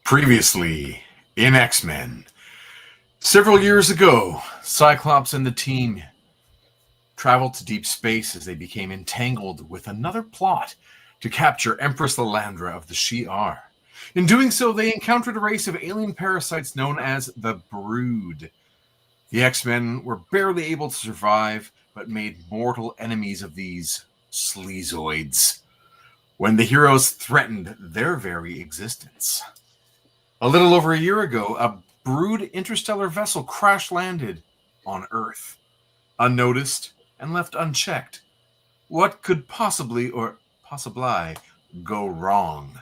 Previously in X-Men. Several years ago, Cyclops and the team traveled to deep space as they became entangled with another plot to capture Empress Lilandra of the Shi'ar. In doing so, they encountered a race of alien parasites known as the BROOD. The X-Men were barely able to survive, but made mortal enemies of these sleazoids when the heroes threatened their very existence. A little over a year ago, a BROOD interstellar vessel crash-landed on Earth, unnoticed and left unchecked. What could possibly go wrong?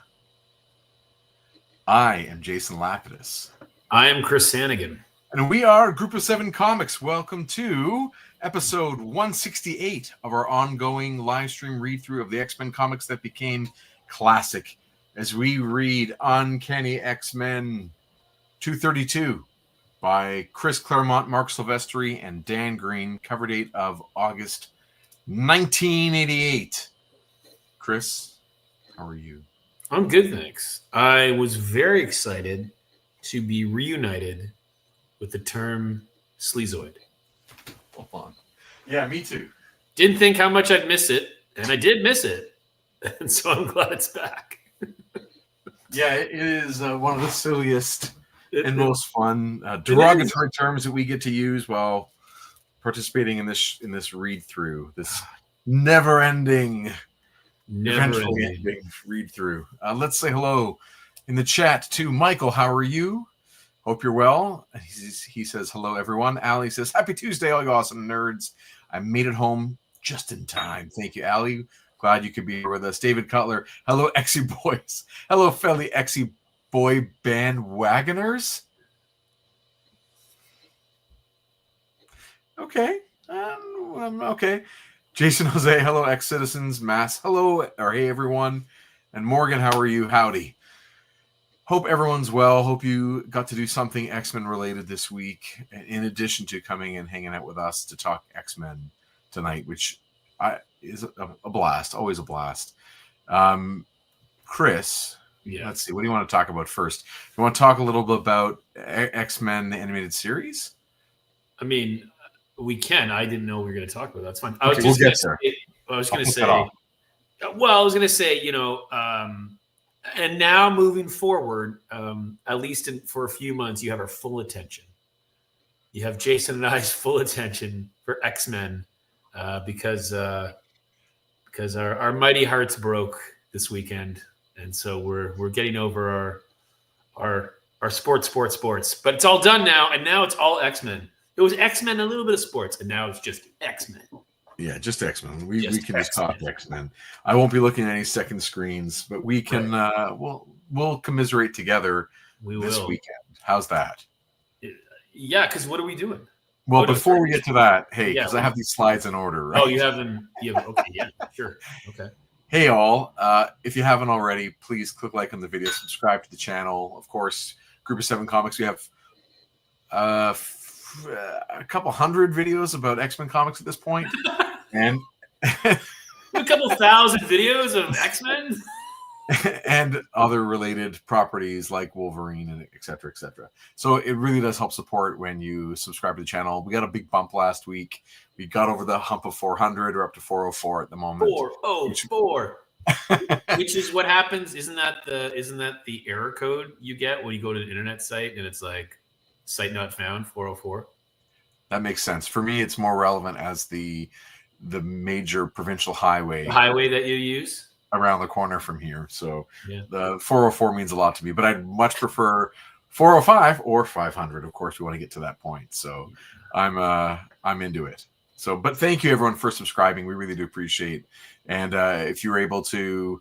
I am Jason Lapidus. I am Chris Sanigan. And we are Group of Seven Comics. Welcome to episode 168 of our ongoing live stream read-through of the X-Men comics that became classic as we read Uncanny X-Men 232 by Chris Claremont, Marc Silvestri, and Dan Green, cover date of August 1988. Chris, how are you? I'm good, thanks. I was very excited to be reunited with the term sleazoid. Hold on. Yeah, me too. Didn't think how much I'd miss it, and I did miss it. And so I'm glad it's back. Yeah, it is one of the silliest and most fun derogatory terms that we get to use while participating in this read-through, this never-ending read-through. Let's say hello in the chat to Michael. How are you? Hope you're well. He says, hello, everyone. Allie says, happy Tuesday, all you awesome nerds. I made it home just in time. Thank you, Allie. Glad you could be here with us. David Cutler, hello, Exy boys. Hello, fellow Exy boy bandwagoners. Okay. Okay. Jason Jose, hello, ex-citizens. Mass, hello, or hey, everyone. And Morgan, how are you? Howdy. Hope everyone's well. Hope you got to do something X-Men related this week, in addition to coming and hanging out with us to talk X-Men tonight, which is a blast, always a blast. Chris, Let's see. What do you want to talk about first? You want to talk a little bit about X-Men, the animated series? I mean, we can. I didn't know we were going to talk about that. That's fine. I was going to say, you know, and now moving forward, at least for a few months, you have our full attention. You have Jason and I's full attention for X-Men because our mighty hearts broke this weekend, and so we're getting over our sports. But it's all done now, and now it's all X-Men. It was X-Men, a little bit of sports, and now it's just X-Men. Yeah, just X-Men. We can just talk X-Men. I won't be looking at any second screens, but we can. Right. We'll commiserate together this weekend. How's that? Yeah, because what are we doing? Well, before we get to that, hey, because I have these slides in order, right? Oh, you have them. Okay, yeah, sure. Okay. Hey, all. If you haven't already, please click like on the video, subscribe to the channel. Of course, Group of Seven Comics. We have a couple hundred videos about X-Men comics at this point. And a couple thousand videos of X-Men and other related properties like Wolverine and et cetera, et cetera. So it really does help support when you subscribe to the channel. We got a big bump last week. We got over the hump of 400. We're up to 404 at the moment. 404, which is what happens. Isn't that the error code you get when you go to the internet site and it's like site not found 404? That makes sense. For me, it's more relevant as the major provincial highway. The highway that you use? Around the corner from here. So the 404 means a lot to me, but I'd much prefer 405 or 500. Of course, we want to get to that point. So I'm into it. So, but thank you everyone for subscribing. We really do appreciate. And if you're able to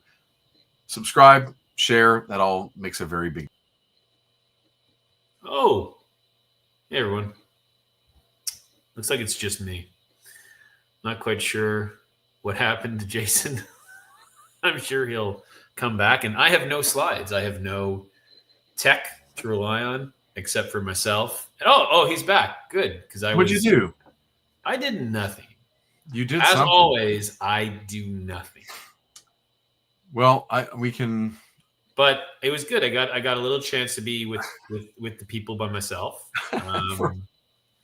subscribe, share, that all makes a very big. Oh, hey everyone. Looks like it's just me. Not quite sure what happened to Jason. I'm sure he'll come back. And I have no slides. I have no tech to rely on except for myself. And oh, he's back. Good. What'd you do? I did nothing. You did As something. always, I do nothing. Well, we can But it was good. I got a little chance to be with the people by myself.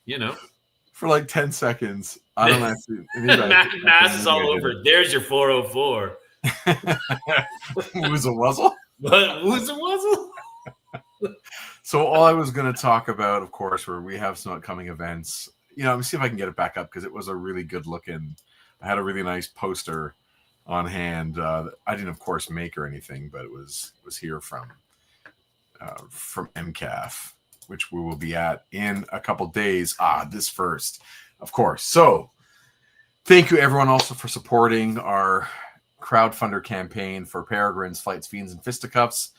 You know, for like 10 seconds. I don't actually. Mass is all over. There's your 404. Woozle wuzzle. What woozle wuzzle? So all I was going to talk about, of course, where we have some upcoming events. Let me see if I can get it back up because it was a really good looking. I had a really nice poster on hand. I didn't, of course, make or anything, but it was here from MCAF, which we will be at in a couple days. This first, of course. So thank you everyone also for supporting our crowdfunder campaign for Peregrines, Flights, Fiends, and Fisticuffs.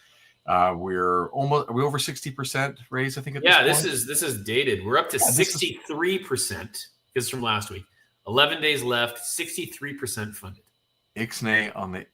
We're over 60% raised, I think. This is dated. We're up to 63%. Because from last week, 11 days left, 63% funded. Ixnay on the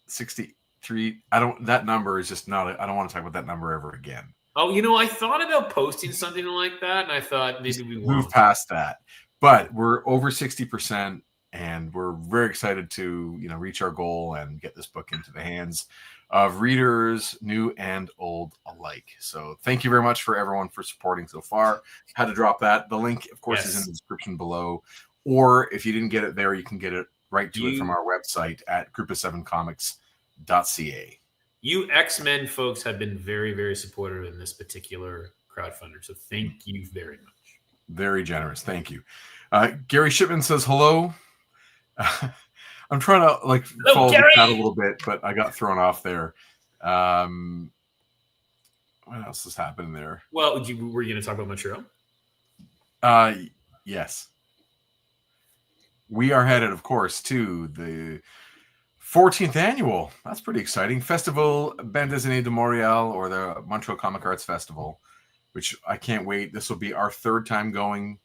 63. That number is just not. I don't want to talk about that number ever again. Oh, I thought about posting something like that, and I thought maybe we move past that. But we're over 60%, and we're very excited to reach our goal and get this book into the hands of readers, new and old alike. So thank you very much for everyone for supporting so far. Had to drop that. The link, of course, is in the description below. Or if you didn't get it there, you can get it right to it from our website at group7comics.ca. UXM folks have been very, very supportive in this particular crowdfunder. So thank you very much. Very generous. Thank you. Gary Shipman says hello. I'm trying to follow the chat a little bit, but I got thrown off there. What else is happening there? Well, were you going to talk about Montreal? Yes. We are headed, of course, to the 14th annual. That's pretty exciting. Festival Bande Dessinée de Montréal, or the Montreal Comic Arts Festival, which I can't wait. This will be our third time going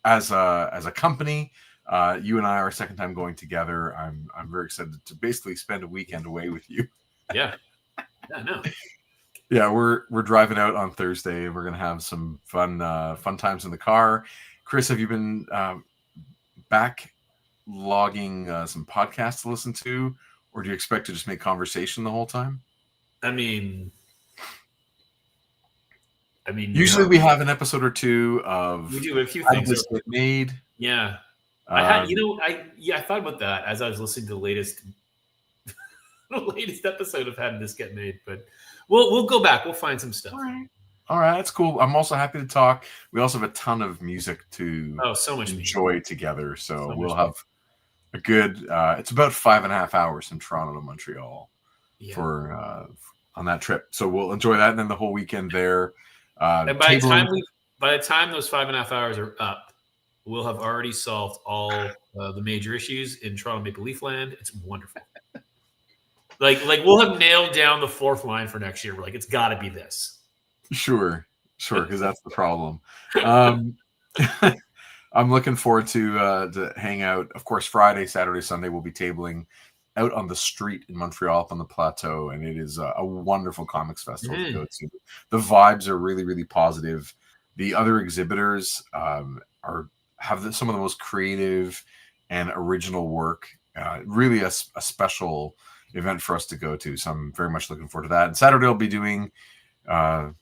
as a company. You and I are second time going together. I'm very excited to basically spend a weekend away with you. Yeah. No. Yeah, we're driving out on Thursday. We're gonna have some fun times in the car. Chris, have you been back logging some podcasts to listen to, or do you expect to just make conversation the whole time? I mean, usually we have an episode or two of. We do a few things that get made. Yeah. I thought about that as I was listening to the latest episode of having this get made, but we'll go back. We'll find some stuff. All right, that's cool. I'm also happy to talk. We also have a ton of music to so much enjoy together. So we'll have a good. It's about 5.5 hours from Toronto to Montreal for on that trip. So we'll enjoy that, and then the whole weekend there. And by the time those 5.5 hours are up, we'll have already solved all the major issues in Toronto Maple Leaf land. It's wonderful. like we'll have nailed down the fourth line for next year. We're like, it's got to be this. Sure, because that's the problem. I'm looking forward to hang out. Of course, Friday, Saturday, Sunday, we'll be tabling out on the street in Montreal, up on the plateau, and it is a wonderful comics festival to go to. The vibes are really, really positive. The other exhibitors have some of the most creative and original work. Really a special event for us to go to. So I'm very much looking forward to that. And Saturday I'll be doing a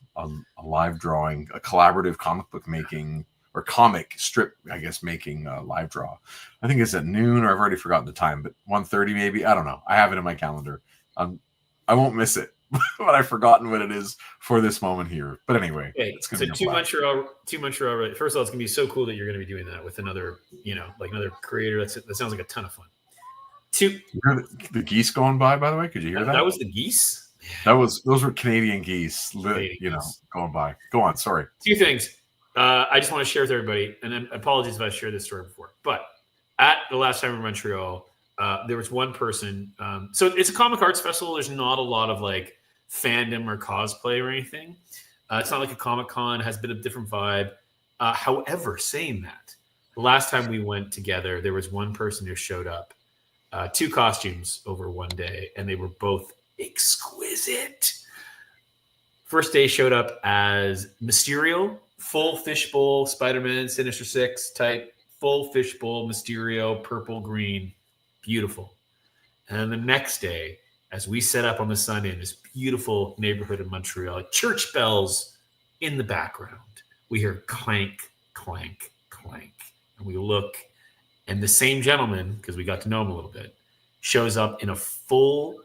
live drawing, a collaborative comic book making or comic strip, I guess, making live draw. I think it's at noon, or I've already forgotten the time, but 1:30 maybe. I don't know. I have it in my calendar. I won't miss it. But I've forgotten what it is for this moment here. But anyway, it's going to be Montreal. First of all, it's going to be so cool that you're going to be doing that with another, another creator. That sounds like a ton of fun. You heard the geese going by the way? Could you hear that? That was the geese. Those were Canadian geese. Going by. Go on. Sorry. Two things. I just want to share with everybody, and then apologies if I shared this story before. But at the last time in Montreal, there was one person. So it's a comic arts festival. There's not a lot of fandom or cosplay or anything. It's not like a Comic-Con. It has a bit of a different vibe. However, saying that, the last time we went together, there was one person who showed up, 2 costumes over one day, and they were both exquisite. First day showed up as Mysterio, full fishbowl, Spider-Man, Sinister Six type, full fishbowl, Mysterio, purple, green, beautiful. And the next day as we set up on the Sunday in this beautiful neighborhood of Montreal. Church bells in the background. We hear clank, clank, clank. And we look, and the same gentleman, because we got to know him a little bit, shows up in a full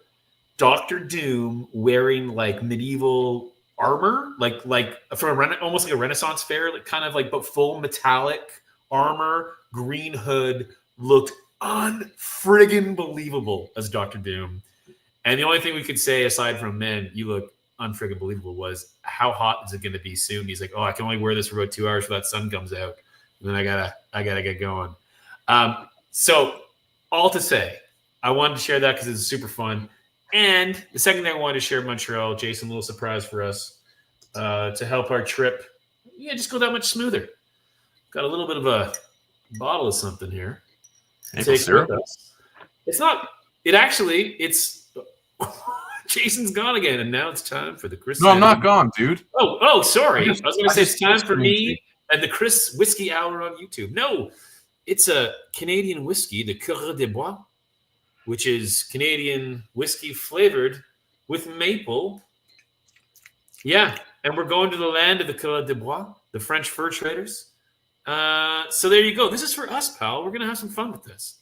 Doctor Doom wearing like medieval armor, like from almost like a Renaissance fair, like kind of like but full metallic armor, green hood, looked unfriggin' believable as Doctor Doom. And the only thing we could say aside from, man, you look unfriggin' believable, was how hot is it going to be soon? He's like, oh, I can only wear this for about 2 hours before that sun comes out, and then I gotta get going. So all to say, I wanted to share that because it's super fun. And the second thing I wanted to share in Montreal, Jason, a little surprise for us to help our trip, just go that much smoother. Got a little bit of a bottle of something here. Maple syrup? It's not. It's Jason's gone again, and now it's time for the Chris. No, I'm not gone, dude. Oh, sorry. I was going to say it's time for me and the Chris Whiskey Hour on YouTube. No, it's a Canadian whiskey, the Coeur des Bois, which is Canadian whiskey flavored with maple. Yeah, and we're going to the land of the Coeur des Bois, the French fur traders. So there you go. This is for us, pal. We're going to have some fun with this.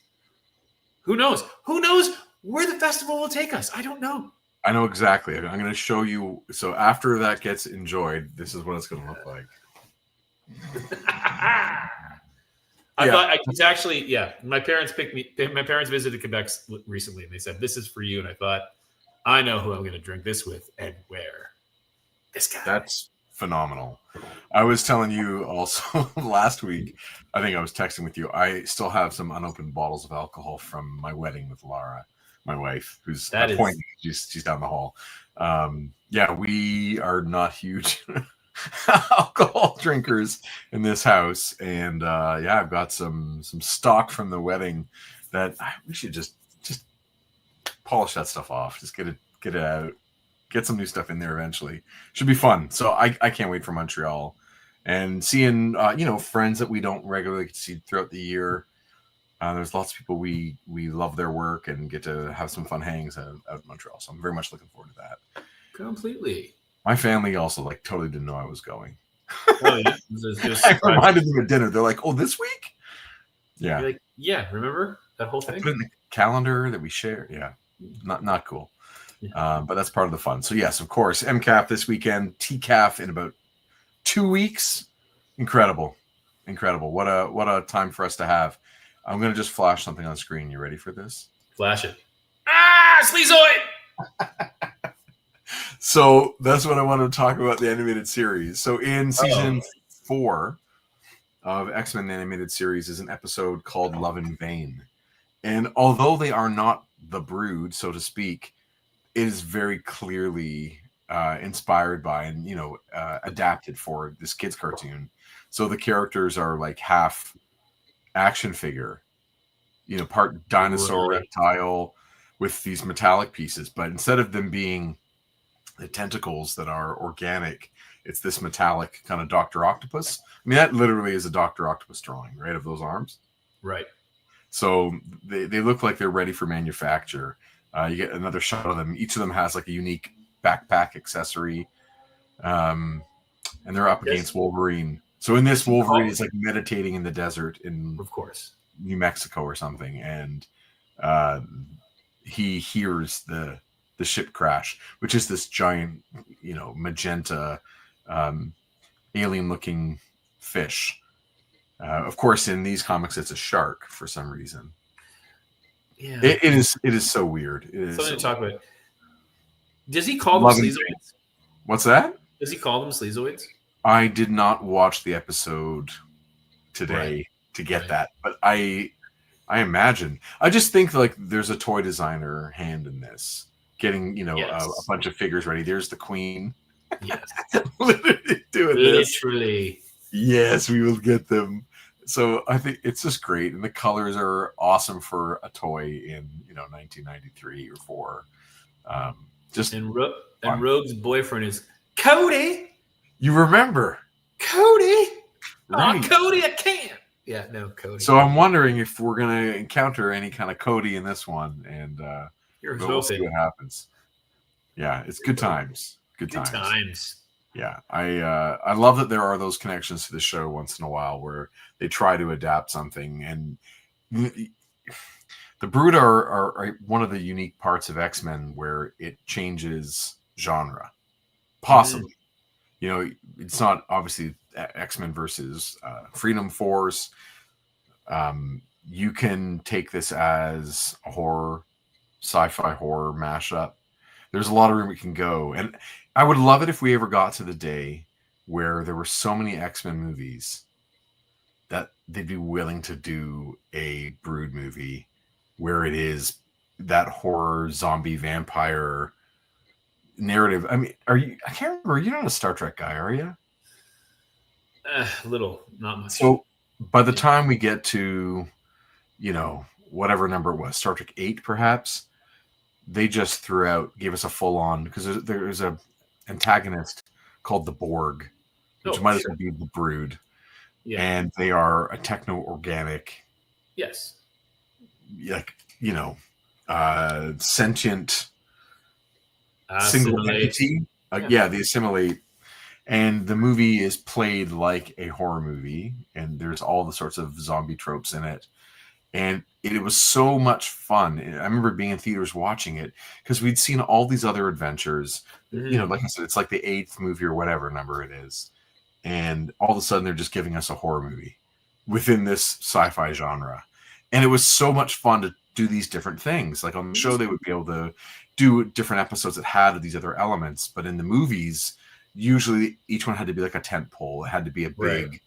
Who knows? Who knows where the festival will take us? I don't know. I know exactly. I'm going to show you. So after that gets enjoyed, this is what it's going to look like. I thought it's actually, my parents visited Quebec recently, and they said, this is for you. And I thought, I know who I'm going to drink this with and where. This guy. That's phenomenal. I was telling you also last week, I think I was texting with you, I still have some unopened bottles of alcohol from my wedding with Laura, my wife, who's she's down the hall. We are not huge alcohol drinkers in this house, and I've got some stock from the wedding that we should just polish that stuff off, just get it out, get some new stuff in there eventually. Should be fun. So I can't wait for Montreal and seeing friends that we don't regularly see throughout the year. There's lots of people we love their work and get to have some fun hangs out in Montreal. So I'm very much looking forward to that. Completely. My family also totally didn't know I was going. Oh yeah, I reminded them at dinner. They're like, "Oh, this week?" Yeah. You're like, yeah. Remember that whole thing? I put it in the calendar that we share. Yeah, not cool. Yeah. But that's part of the fun. So yes, of course, MCAF this weekend, TCAF in about 2 weeks. Incredible. What a time for us to have. I'm gonna just flash something on screen. You ready for this? Flash it. Sleazoid! So that's what I wanted to talk about, the animated series. So in season 4 of X-Men the animated series is an episode called Love in Vain. And although they are not the Brood, so to speak, it is very clearly inspired by and adapted for this kids cartoon. So the characters are like half action figure, part dinosaur, reptile with these metallic pieces, but instead of them being the tentacles that are organic, it's this metallic kind of Dr. Octopus. I mean, that literally is a Dr. Octopus drawing, right, of those arms. Right. So they look like they're ready for manufacture. You get another shot of them. Each of them has like a unique backpack accessory. And they're up against Wolverine. So in this, Wolverine is like meditating in the desert in, of course, New Mexico or something. And he hears the ship crash, which is this giant, magenta, alien-looking fish. Of course, in these comics, it's a shark for some reason. Yeah, it is so weird. It is something to talk about. Does he call them sleazoids? What's that? Does he call them sleazoids? I did not watch the episode today to get that, but I imagine. I just think there's a toy designer hand in this. Getting a bunch of figures ready. There's the Queen. Yes, literally doing this. Literally. Yes, we will get them. So I think it's just great, and the colors are awesome for a toy in 1993 or 4. And Rogue's boyfriend is Cody. You remember Cody? Right. Oh, Cody, I can't. Yeah, no, Cody. So I'm wondering if we're gonna encounter any kind of Cody in this one, and. You're But we'll see hoping. what happens. Yeah, it's good times. Good times. Yeah, I love that there are those connections to the show once in a while where they try to adapt something, and the Brood are one of the unique parts of X-Men where it changes genre, possibly. You know, it's not obviously X-Men versus Freedom Force. You can take this as a horror, sci-fi horror mashup. There's a lot of room it can go, and I would love it if we ever got to the day where there were so many X-Men movies that they'd be willing to do a Brood movie where it is that horror zombie vampire narrative. I mean, are you? I can't remember. You're not a Star Trek guy, are you? Little, not much. So by the time we get to, you know, whatever number it was, Star Trek 8, perhaps, they just gave us a full on, because there's a antagonist called the Borg, which might as well be the Brood. Yeah. And they are a techno-organic. Yes. Like, you know, sentient single entity. Yeah, they assimilate. And the movie is played like a horror movie, and there's all the sorts of zombie tropes in it. And it was so much fun. I remember being in theaters watching it because we'd seen all these other adventures. You know, like I said, it's like the 8th movie or whatever number it is. And all of a sudden, they're just giving us a horror movie within this sci-fi genre. And it was so much fun to do these different things. Like on the show, they would be able to do different episodes that had these other elements. But in the movies, usually each one had to be like a tent pole. It had to be a big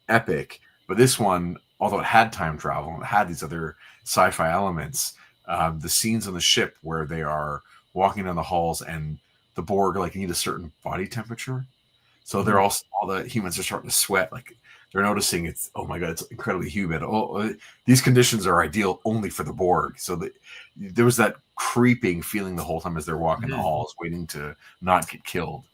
epic. But this one, although it had time travel and it had these other sci-fi elements, the scenes on the ship where they are walking down the halls and the Borg like need a certain body temperature. So they're all the humans are starting to sweat. Like they're noticing it's, oh my God, it's incredibly humid. Oh, these conditions are ideal only for the Borg. So there was that creeping feeling the whole time as they're walking the halls, waiting to not get killed.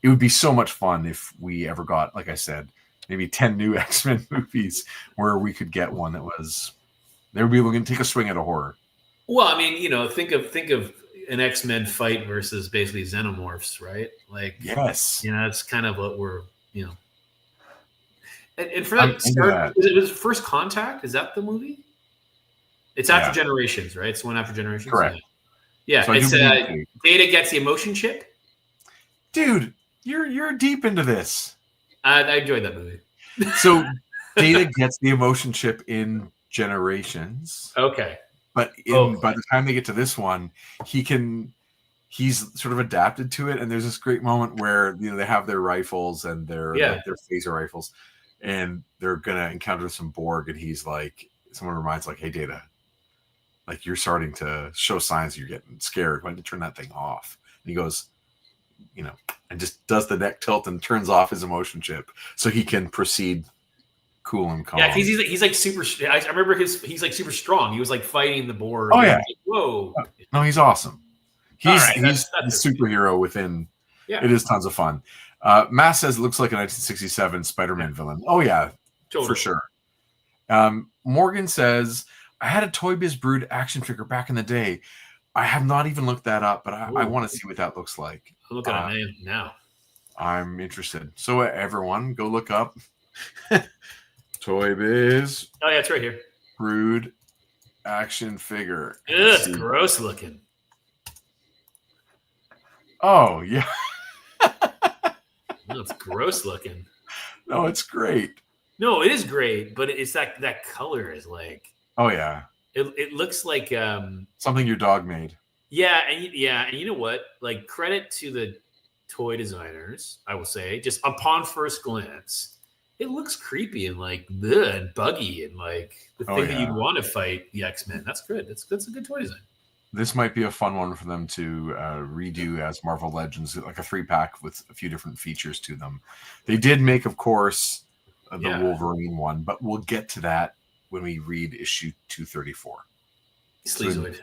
It would be so much fun if we ever got, like I said, maybe 10 new X-Men movies where we could get one that was, they would be able to take a swing at a horror. Well, I mean, you know, think of an X-Men fight versus basically xenomorphs, right? Like, yes, you know, that's kind of what we're, you know. And for that, it was First Contact. Is that the movie? It's After Generations, right? It's one After Generations. Correct. Yeah, so it's Data gets the emotion chip. Dude, you're deep into this. I enjoyed that movie. So Data gets the emotion chip in Generations. Okay. But by the time they get to this one, he's sort of adapted to it. And there's this great moment where, you know, they have their rifles and their phaser rifles, and they're gonna encounter some Borg, and he's like, someone reminds like, hey Data, like you're starting to show signs you're getting scared. Why don't you turn that thing off? And he goes, you know, and just does the neck tilt and turns off his emotion chip so he can proceed cool and calm. Yeah, he's like super. I remember he's like super strong. He was like fighting the Borg. Oh yeah. Like, whoa. No, he's awesome. He's a superhero within. Yeah. It is tons of fun. Matt says it looks like a 1967 Spider-Man villain. Oh yeah, totally. For sure. Morgan says, I had a Toy Biz Brood action figure back in the day. I have not even looked that up, but I want to see what that looks like. I'll look at it now. I'm interested. So everyone, go look up Toy Biz. Oh yeah, it's right here. Brood action figure. It's gross looking. Oh yeah. No, it's gross looking. No, it's great. No, it is great, but it's that color is like. Oh yeah. It looks like something your dog made. Yeah, and you know what? Like, credit to the toy designers, I will say, just upon first glance, it looks creepy and like and buggy and like the thing that you'd want to fight the X-Men. That's good. That's a good toy design. This might be a fun one for them to redo as Marvel Legends, like a 3-pack with a few different features to them. They did make, of course, the Wolverine one, but we'll get to that when we read issue 234. Sleazoid.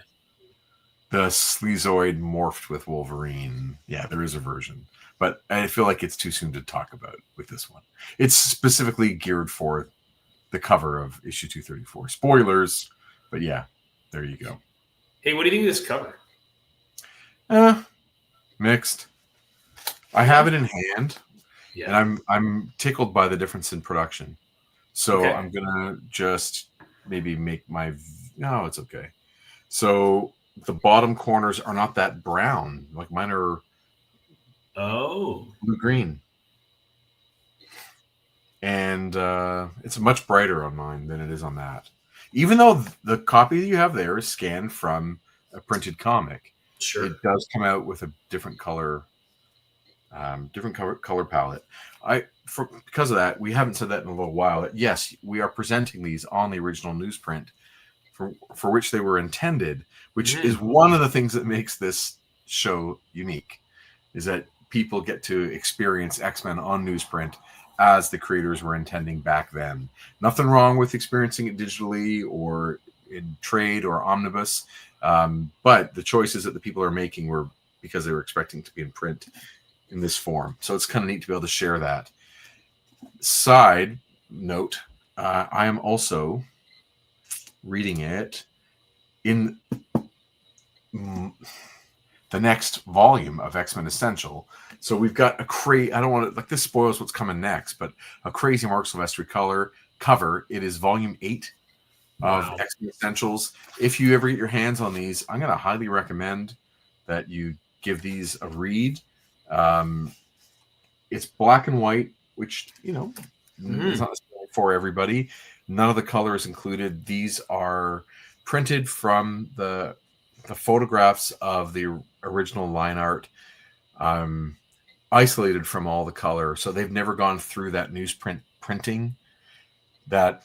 The Sleazoid morphed with Wolverine. Yeah, there is a version. But I feel like it's too soon to talk about with this one. It's specifically geared for the cover of issue 234. Spoilers, but yeah, there you go. Hey, what do you think of this cover? Mixed. I have it in hand, Yeah. and I'm tickled by the difference in production. So Okay. I'm gonna just maybe make my. No, it's okay. So the bottom corners are not that brown. Like mine are blue green, and it's much brighter on mine than it is on that. Even though the copy that you have there is scanned from a printed comic, Sure. it does come out with a different color palette. Because of that, we haven't said that in a little while. Yes, we are presenting these on the original newsprint for which they were intended, which is one of the things that makes this show unique, is that people get to experience X-Men on newsprint as the creators were intending back then. Nothing wrong with experiencing it digitally or in trade or omnibus, but the choices that the people are making were because they were expecting to be in print in this form. So it's kind of neat to be able to share that. Side note, I am also reading it in the next volume of X-Men Essential. So we've got I don't want to, like, this spoils what's coming next, but a crazy Marc Silvestri cover. It is volume 8 of X-Men Essentials. If you ever get your hands on these, I'm going to highly recommend that you give these a read. It's black and white, which, is not necessarily for everybody. None of the color is included. These are printed from the photographs of the original line art, isolated from all the color. So they've never gone through that newsprint printing that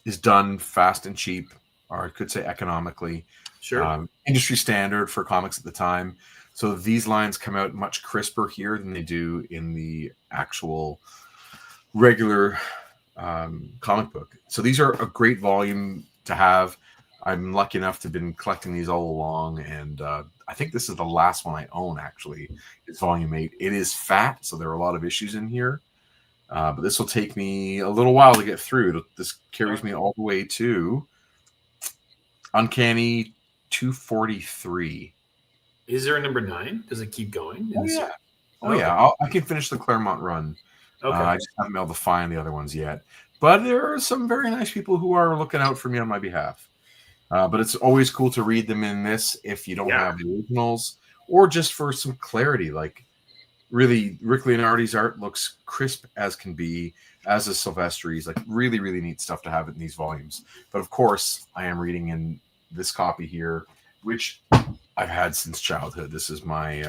is done fast and cheap, or I could say economically. Sure. Industry standard for comics at the time. So these lines come out much crisper here than they do in the actual regular comic book. So these are a great volume to have. I'm lucky enough to have been collecting these all along, and I think this is the last one I own, actually. It's volume 8. It is fat, so there are a lot of issues in here. But this will take me a little while to get through. This carries me all the way to Uncanny 243. Is there a number 9? Does it keep going? Yeah. I can finish the Claremont run. Okay. I just haven't been able to find the other ones yet. But there are some very nice people who are looking out for me on my behalf. But it's always cool to read them in this if you don't have the originals, or just for some clarity. Like, really, Rick Leonardi's art looks crisp as can be, as is Silvestri's. Like, really, really neat stuff to have in these volumes. But of course, I am reading in this copy here, which I've had since childhood. This is my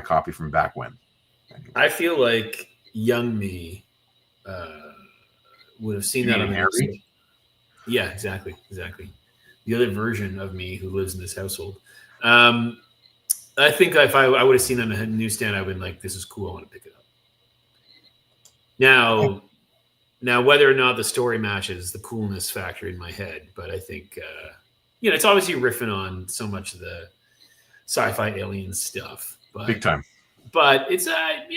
copy from back when. Anyway. I feel like young me would have seen that on the Yeah, exactly. The other version of me who lives in this household. I think if I would have seen it on a newsstand, I would have been like, this is cool, I want to pick it up. Now, whether or not the story matches the coolness factor in my head, but I think, it's obviously riffing on so much of the sci-fi alien stuff. But, big time. But it's, that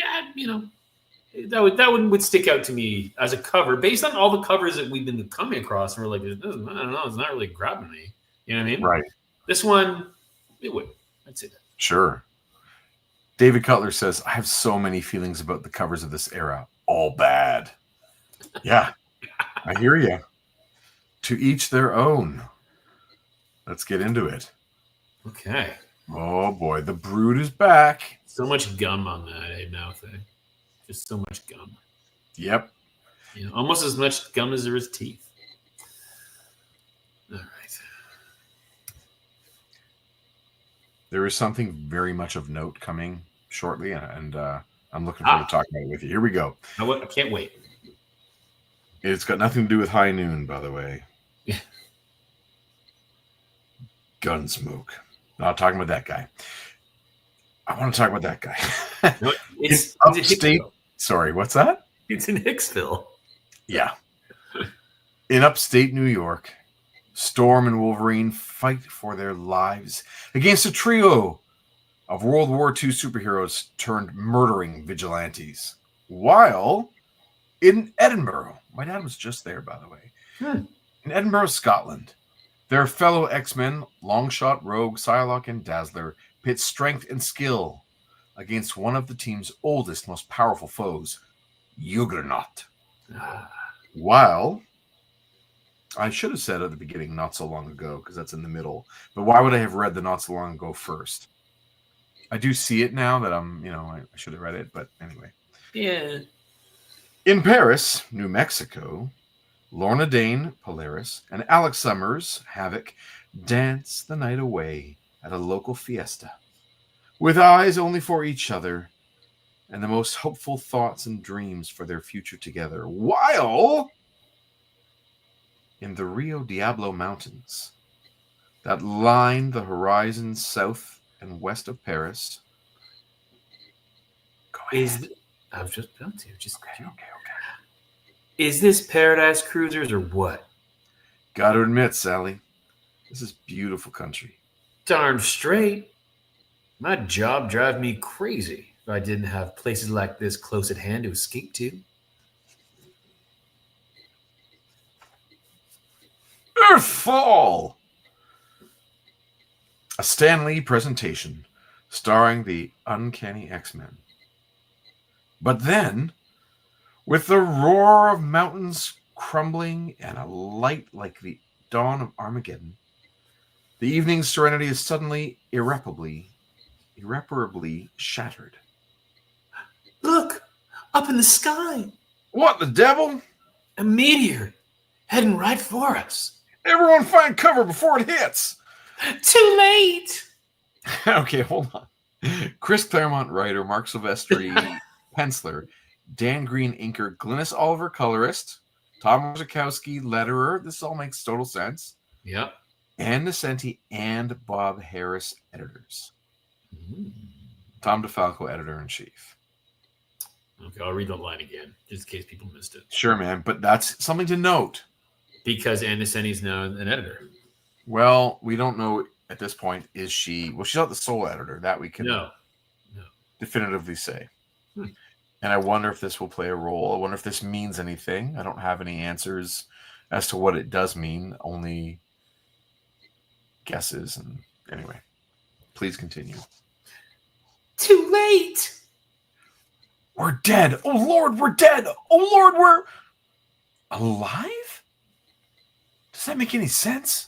would stick out to me as a cover based on all the covers that we've been coming across. And we're like, I don't know, it's not really grabbing me. You know what I mean? Right. This one, it would. I'd say that. Sure. David Cutler says, I have so many feelings about the covers of this era. All bad. Yeah, I hear you. To each their own. Let's get into it. Okay. Oh, boy. The Brood is back. So much gum on that mouth thing. Just so much gum. Yep. Almost as much gum as there is teeth. All right. There is something very much of note coming shortly, and I'm looking forward to talking about it with you. Here we go. I can't wait. It's got nothing to do with High Noon, by the way. Yeah. Gunsmoke. Not talking about that guy. I want to talk about that guy. No, it's upstate. Sorry, what's that? It's in Hicksville. Yeah. In upstate New York, Storm and Wolverine fight for their lives against a trio of World War II superheroes turned murdering vigilantes. While in Edinburgh, my dad was just there, by the way, in Edinburgh, Scotland, Their fellow X-Men, Longshot, Rogue, Psylocke, and Dazzler, pit strength and skill against one of the team's oldest, most powerful foes, Juggernaut. While, I should have said at the beginning, not so long ago, because that's in the middle, but why would I have read the not so long ago first? I do see it now that I should have read it, but anyway. Yeah. In Paris, New Mexico, Lorna Dane, Polaris, and Alex Summers, Havoc, dance the night away at a local fiesta, with eyes only for each other and the most hopeful thoughts and dreams for their future together, while in the Rio Diablo Mountains that line the horizon south and west of Paris. Go ahead. I was just about to. Okay. Is this Paradise Cruisers or what? Gotta admit, Sally, this is beautiful country. Darn straight. My job drive me crazy if I didn't have places like this close at hand to escape to. Earthfall! A Stan Lee presentation starring the Uncanny X-Men. But then, with the roar of mountains crumbling and a light like the dawn of Armageddon, the evening's serenity is suddenly irreparably shattered. Look! Up in the sky! What the devil? A meteor heading right for us. Everyone find cover before it hits! Too late! Okay, hold on. Chris Claremont, writer, Marc Silvestri, penciler, Dan Green, inker, Glynis Oliver, colorist, Tom Orzechowski, letterer. This all makes total sense. Yep. Ann Nesenti and Bob Harris, editors. Mm. Tom DeFalco, editor-in-chief. Okay, I'll read the line again, just in case people missed it. Sure, man, but that's something to note. Because Ann Nesenti is now an editor. Well, we don't know at this point. Is she? Well, she's not the sole editor. That we can definitively say. And I wonder if this will play a role. I wonder if this means anything. I don't have any answers as to what it does mean. Only guesses. And anyway, please continue. Too late. We're dead. Oh, Lord, we're dead. Oh, Lord, we're alive? Does that make any sense?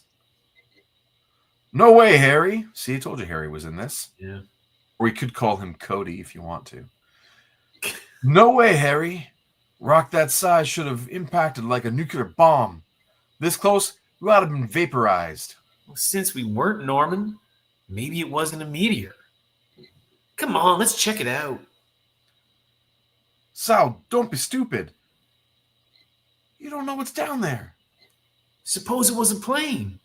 No way, Harry. See, I told you Harry was in this. Yeah. Or we could call him Cody if you want to. No way, Harry. Rock that size should have impacted like a nuclear bomb. This close, we ought to have been vaporized. Well, since we weren't Norman, maybe it wasn't a meteor. Come on, let's check it out. Sal, don't be stupid. You don't know what's down there. Suppose it was a plane.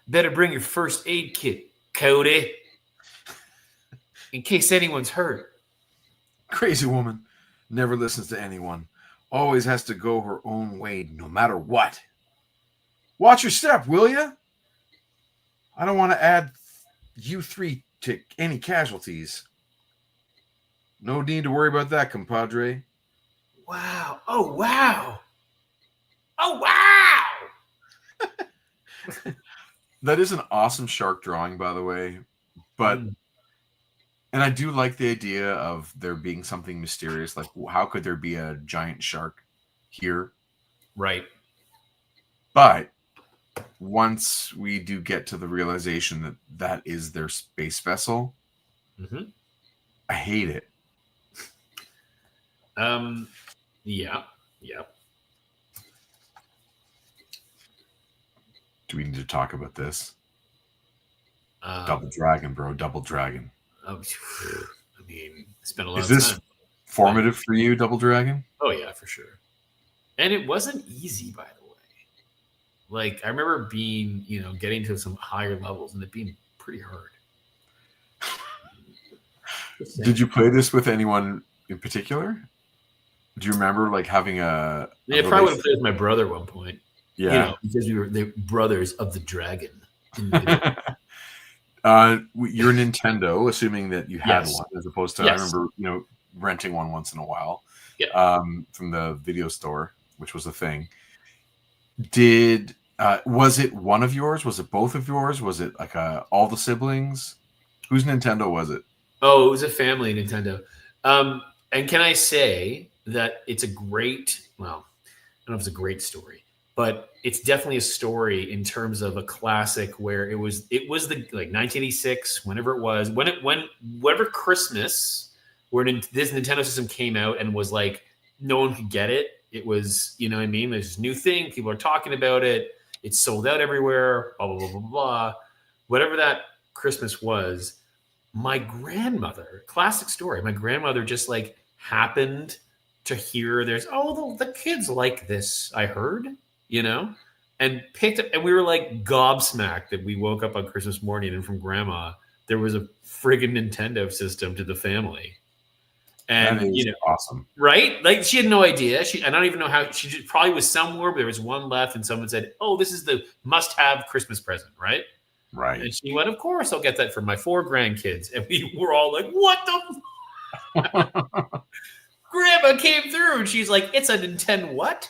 Better bring your first aid kit, Cody. In case anyone's hurt. Crazy woman. Never listens to anyone. Always has to go her own way, no matter what. Watch your step, will ya? I don't want to add you three to any casualties. No need to worry about that, compadre. Wow. Oh, wow. Oh, wow. That is an awesome shark drawing, by the way. But, and I do like the idea of there being something mysterious. Like, how could there be a giant shark here? Right. But once we do get to the realization that that is their space vessel, I hate it. Yeah. Do we need to talk about this? Double Dragon, bro. Double Dragon. I mean, spent a lot of time. Is this formative for you, Double Dragon? Oh, yeah, for sure. And it wasn't easy, by the way. Like, I remember being, getting to some higher levels and it being pretty hard. Did you play this with anyone in particular? Do you remember, like, having a I probably would have played with my brother at one point. Yeah. Because we were the brothers of the dragon. You're Nintendo, assuming that you had one, as opposed to I remember, renting one once in a while. Yeah. From the video store, which was a thing. Did Was it one of yours? Was it both of yours? Was it like all the siblings? Whose Nintendo was it? Oh, it was a family Nintendo. And can I say that it's a great, well, I don't know if it's a great story, but it's definitely a story in terms of a classic where it was the like 1986, whenever it was, whenever Christmas, where this Nintendo system came out and was like, no one could get it. It was, you know what I mean? There's this new thing. People are talking about it. It's sold out everywhere, blah, blah, blah, blah, blah. Whatever that Christmas was, my grandmother, classic story, my grandmother just like happened to hear the kids like this, I heard, you know, and picked up, and we were like gobsmacked that we woke up on Christmas morning and from grandma, there was a friggin' Nintendo system to the family. And, that is you know, awesome. Right? Like she had no idea. I don't even know how she probably was somewhere, but there was one left and someone said, oh, this is the must-have Christmas present, right? Right. And she went, of course, I'll get that for my 4 grandkids. And we were all like, what the? Grandma came through and she's like, it's a Nintendo what?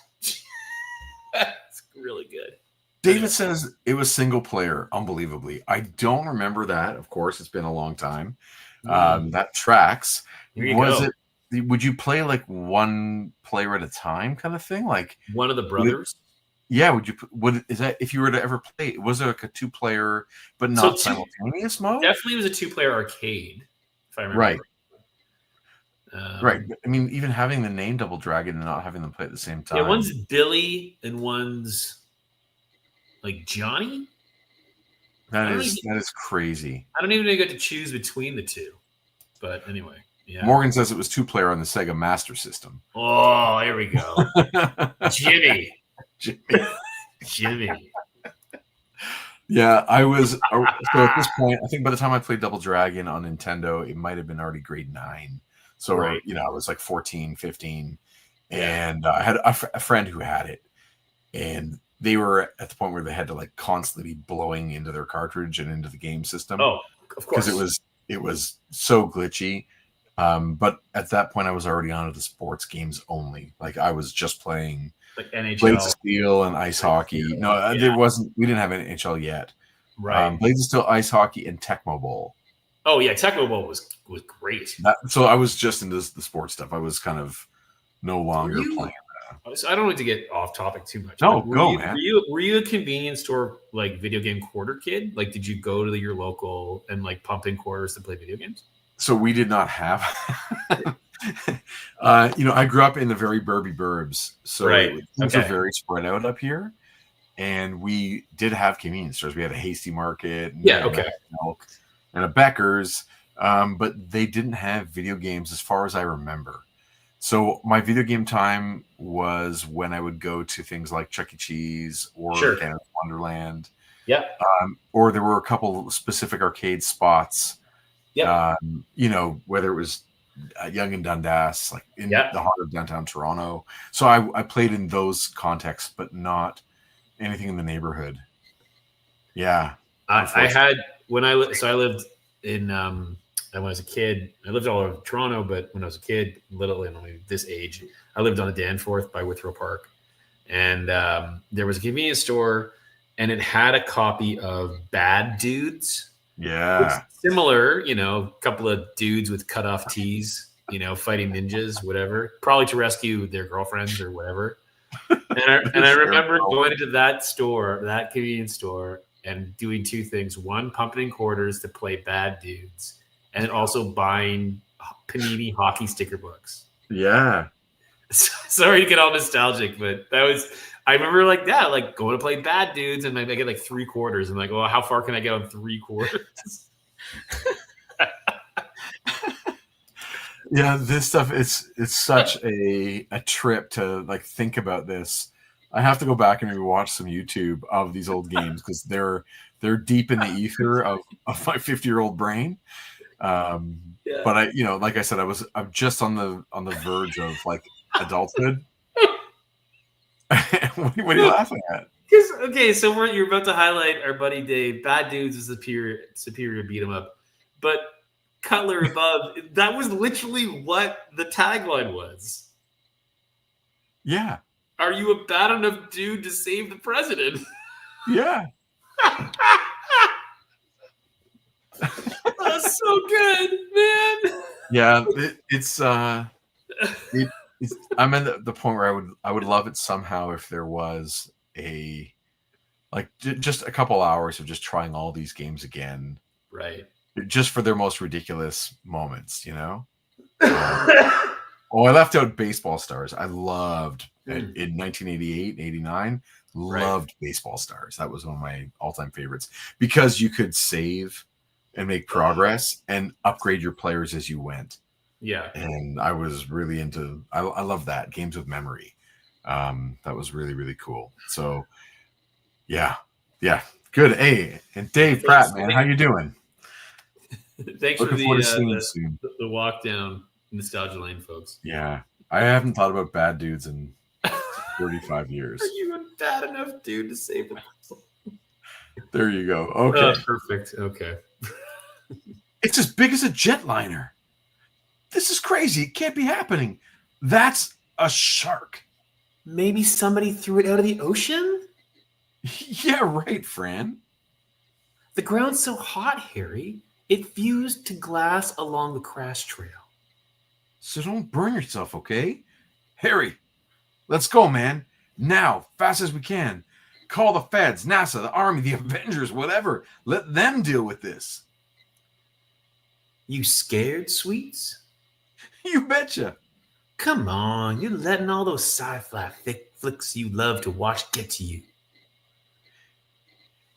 That's really good. David says it was single player, unbelievably. I don't remember that. Of course, it's been a long time. That tracks. Would you play like one player at a time kind of thing? Like one of the brothers? Is that if you were to ever play, was it like a 2-player but not simultaneous mode? Definitely was a 2-player arcade, if I remember. Right. Right. I mean, even having the name Double Dragon and not having them play at the same time. Yeah, one's Billy and one's like Johnny. That is crazy. I don't even get to choose between the two. But anyway. Yeah. Morgan says it was 2-player on the Sega Master System. Oh, here we go. Jimmy. Yeah, I was. So at this point, I think by the time I played Double Dragon on Nintendo, it might have been already grade 9. So, right. You know, I was like 14, 15. And I had a friend who had it. And they were at the point where they had to like constantly be blowing into their cartridge and into the game system. Oh, of course. Because it was so glitchy. But at that point, I was already onto the sports games only. Like I was just playing like NHL, Blades of Steel, and ice hockey. There wasn't. We didn't have an NHL yet. Right. Blades of Steel, ice hockey, and Tecmo Bowl. Oh yeah, Tecmo Bowl was great. So I was just into the sports stuff. I was kind of no longer playing that. So I don't want to get off topic too much. No, man. Were you a convenience store like video game quarter kid? Like, did you go to your local and like pump in quarters to play video games? So we did not have. I grew up in the very burbs, so things are very spread out up here. And we did have convenience stores. We had a Hasty Market, and milk, and a Becker's, but they didn't have video games as far as I remember. So my video game time was when I would go to things like Chuck E. Cheese or Canada's Wonderland. Yeah. Or there were a couple specific arcade spots. Yeah. Whether it was Yonge and Dundas, like in the heart of downtown Toronto. So I played in those contexts, but not anything in the neighborhood. Yeah. I had I lived in when I was a kid. I lived all over Toronto, but when I was a kid, literally only this age, I lived on a Danforth by Withrow Park, and there was a convenience store, and it had a copy of Bad Dudes. Yeah. It's similar, a couple of dudes with cut off tees, fighting ninjas, whatever, probably to rescue their girlfriends or whatever. And I remember going into that convenience store, and doing two things. One, pumping in quarters to play Bad Dudes, and also buying Panini hockey sticker books. Yeah. Sorry to get all nostalgic, but I remember going to play Bad Dudes, and I get like 3 quarters. And like, well, how far can I get on 3 quarters? Yeah, this stuff, it's such a trip to like think about this. I have to go back and maybe watch some YouTube of these old games because they're deep in the ether of my 50-year-old brain. But I, like I said, I'm just on the verge of like adulthood. What are you laughing at? So you're about to highlight our buddy Dave. Bad Dudes is superior beat 'em up, but Cutler above. That was literally what the tagline was. Yeah. Are you a bad enough dude to save the president? Yeah. That's so good, man. Yeah, I'm at the point where I would love it somehow if there was a just a couple hours of just trying all these games again, Right. just for their most ridiculous moments, you know. I left out Baseball Stars. I loved in 1988, 89. Loved Baseball Stars. That was one of my all-time favorites because you could save and make progress and upgrade your players as you went. Yeah. And I was really into. I love that games with memory. That was really really cool. So, yeah, good. Hey, and Dave Pratt, man, how you doing? Thanks Looking for forward to seeing you soon. the walk down nostalgia lane, folks. Yeah, I haven't thought about Bad Dudes in 35 years. Are you a bad enough dude to save the puzzle? There you go. Okay. Perfect. Okay. It's as big as a jetliner. This is crazy. It can't be happening. That's a shark. Maybe somebody threw it out of the ocean? Yeah, right, Fran. The ground's so hot, Harry. It fused to glass along the crash trail. So don't burn yourself, okay? Harry, let's go, man. Now, fast as we can. Call the feds, NASA, the Army, the Avengers, whatever. Let them deal with this. You scared, Sweets? You betcha. Come on, you're letting all those sci-fi flicks you love to watch get to you.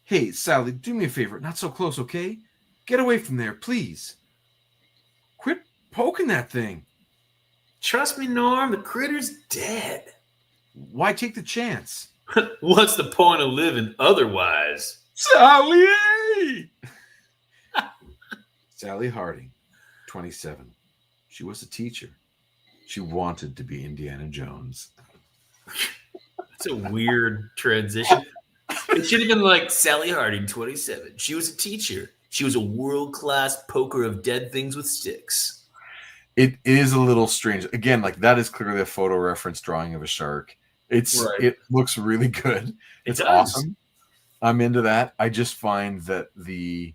Hey, Sally, do me a favor. Not so close, okay? Get away from there, please. Quit poking that thing. Trust me, Norm, the critter's dead. Why take the chance? What's the point of living otherwise? Sally! Sally Harding, 27. She was a teacher. She wanted to be Indiana Jones. That's a weird transition. It should have been like Sally Harding, 27. She was a teacher. She was a world-class poker of dead things with sticks. It is a little strange. Again, like that is clearly a photo reference drawing of a shark. It looks really good. It's awesome. I'm into that. I just find that the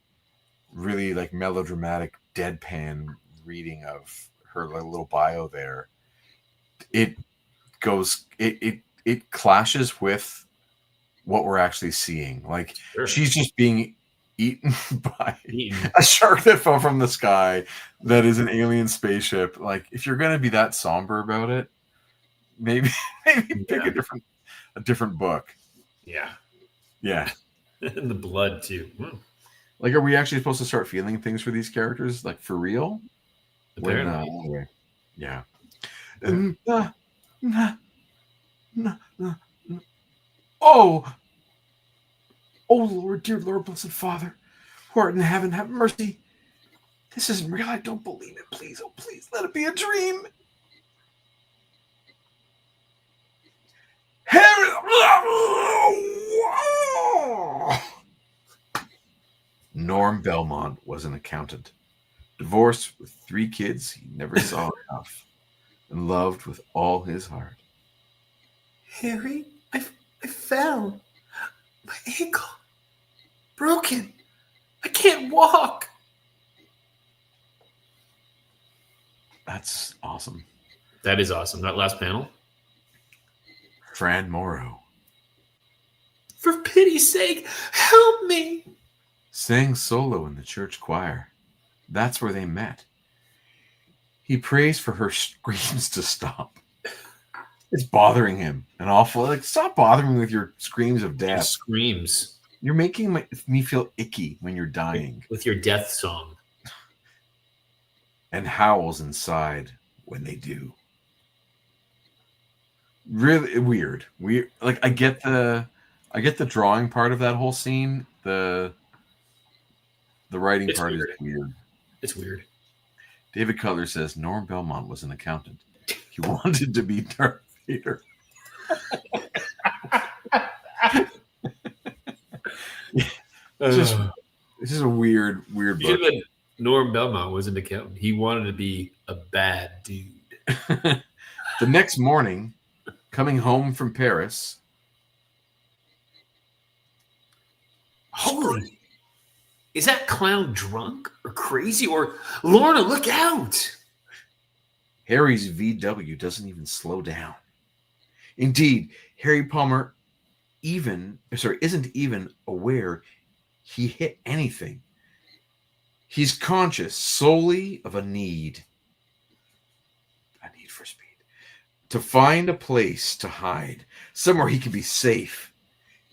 really like melodramatic deadpan reading of her little bio there, it clashes with what we're actually seeing. Like she's just being eaten by a shark that fell from the sky that is an alien spaceship. Like if you're gonna be that somber about it, maybe pick a different book. Yeah. And the blood too. Like, are we actually supposed to start feeling things for these characters, like for real? Apparently. Anyway, yeah. Oh, Lord, dear Lord, blessed Father, who art in heaven, have mercy. This isn't real. I don't believe it. Please, oh, please, let it be a dream. Norm Belmont was an accountant, divorced with 3 kids he never saw enough, and loved with all his heart. Harry, I fell. My ankle broken. I can't walk. That's awesome. That is awesome. That last panel. Fran Morrow. For pity's sake, help me. Sang solo in the church choir. That's where they met. He prays for her screams to stop. It's bothering him. An awful, like, stop bothering me with your screams of death. Your screams. You're making me feel icky when you're dying. With your death song. And howls inside when they do. Really weird. Like I get the drawing part of that whole scene. The writing part is weird. It's weird. David Cutler says Norm Belmont was an accountant. He wanted to be Darth Vader. This is a weird book. Norm Belmont was an accountant. He wanted to be a bad dude. The next morning, coming home from Paris, Holy, is that clown drunk or crazy? Or Lorna, look out! Harry's VW doesn't even slow down. Indeed, Harry Palmer isn't even aware he hit anything. He's conscious solely of a need for speed, to find a place to hide, somewhere he can be safe,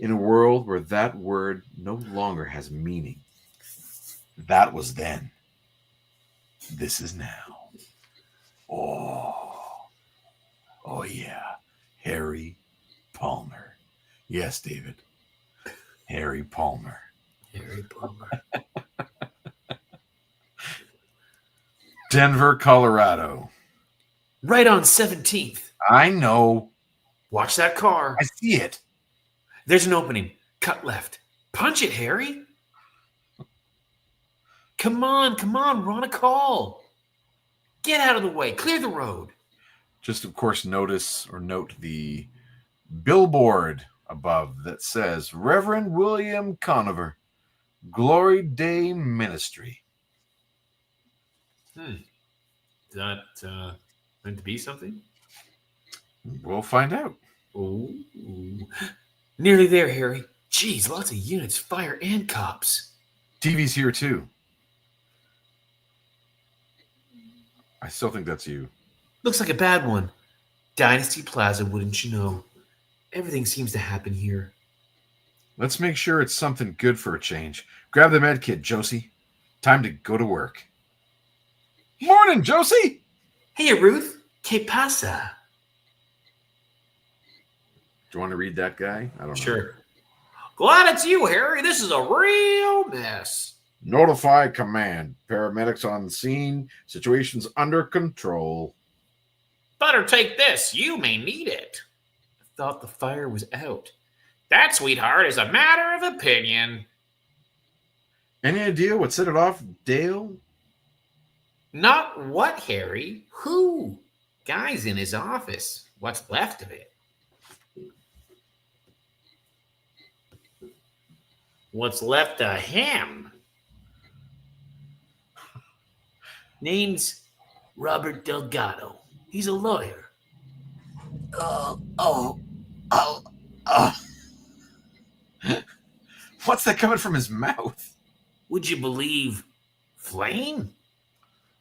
in a world where that word no longer has meaning. That was then. This is now. Oh yeah, Harry Palmer. Yes, David. Harry Palmer. Harry Palmer. Denver, Colorado. Right on 17th. I know. Watch that car. I see it. There's an opening. Cut left. Punch it, Harry. Come on. We're on a call. Get out of the way. Clear the road. Just, of course, note the billboard above that says Reverend William Conover, Glory Day Ministry. Is that meant to be something? We'll find out. Ooh. Nearly there, Harry. Jeez, lots of units, fire, and cops. TV's here, too. I still think that's you. Looks like a bad one. Dynasty Plaza, wouldn't you know? Everything seems to happen here. Let's make sure it's something good for a change. Grab the med kit, Josie. Time to go to work. Morning, Josie! Hey, Ruth. ¿Qué pasa? Do you want to read that guy? I don't know. Sure. Glad it's you, Harry. This is a real mess. Notify command. Paramedics on scene. Situation's under control. Better take this. You may need it. I thought the fire was out. That, sweetheart, is a matter of opinion. Any idea what set it off, Dale? Not what, Harry? Who? Guy's in his office. What's left of it? What's left of him? Name's Robert Delgado. He's a lawyer. What's that coming from his mouth? Would you believe flame?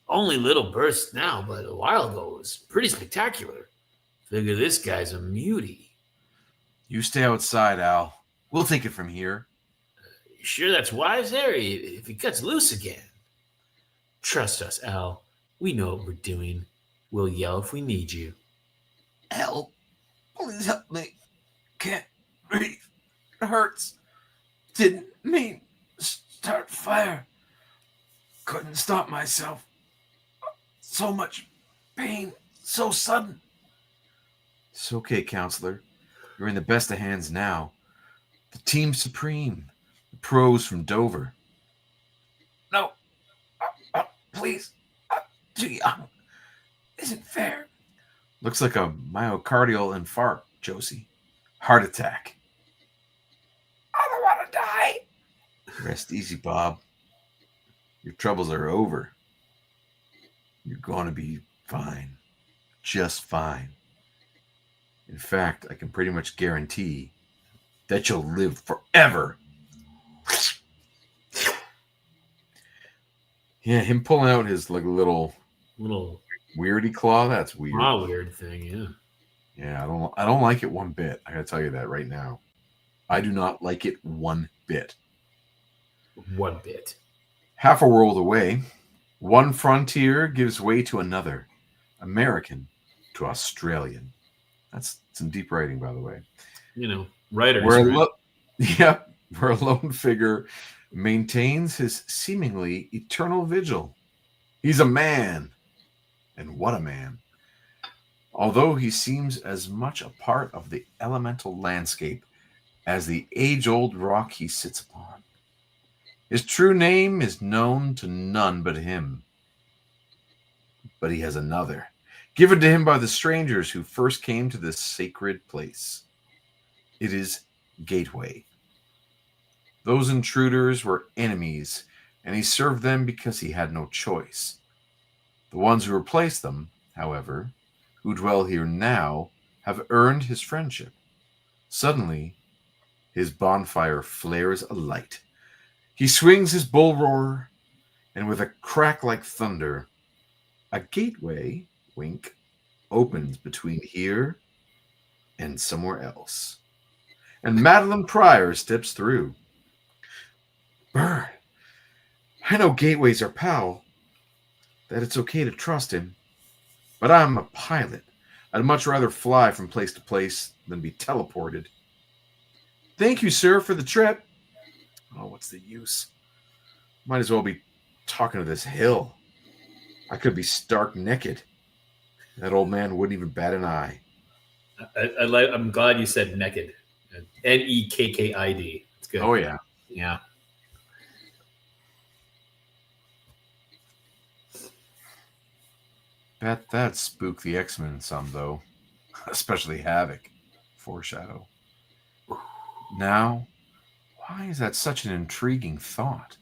Only little bursts now, but a while ago it was pretty spectacular. Figure this guy's a mutie. You stay outside, Al. We'll take it from here. You sure that's wise, Harry? If he cuts loose again. Trust us, Al. We know what we're doing. We'll yell if we need you. Al, please help me. Can't breathe. It hurts. Didn't mean to start fire. Couldn't stop myself. So much pain. So sudden. It's okay, counselor. You're in the best of hands now. The team supreme. The pros from Dover. No. Please. Too young. Isn't fair. Looks like a myocardial infarct, Josie. Heart attack. I don't want to die. Rest easy, Bob. Your troubles are over. You're going to be fine. Just fine. In fact, I can pretty much guarantee that you'll live forever. Yeah, him pulling out his like little weirdy claw, that's weird. Weird thing, yeah. Yeah, I don't like it one bit. I gotta tell you that right now. I do not like it one bit. One bit. Half a world away, one frontier gives way to another. American to Australian. That's some deep writing, by the way. You know, writers. Where a lone figure maintains his seemingly eternal vigil. He's a man. And what a man. Although he seems as much a part of the elemental landscape as the age-old rock he sits upon. His true name is known to none but him. But he has another, given to him by the strangers who first came to this sacred place. It is Gateway. Those intruders were enemies, and he served them because he had no choice. The ones who replaced them, however, who dwell here now, have earned his friendship. Suddenly, his bonfire flares alight. He swings his bull roar, and with a crack like thunder, a gateway, wink, opens between here and somewhere else. And Madeline Pryor steps through. Burn. I know gateways are pal, that it's okay to trust him, but I'm a pilot. I'd much rather fly from place to place than be teleported. Thank you, sir, for the trip. Oh, what's the use? Might as well be talking to this hill. I could be stark naked. That old man wouldn't even bat an eye. I'm glad you said naked. Nekkid. It's good. Oh, yeah. Yeah. Bet that'd spook the X-Men some, though. Especially Havoc. Foreshadow. Now, why is that such an intriguing thought?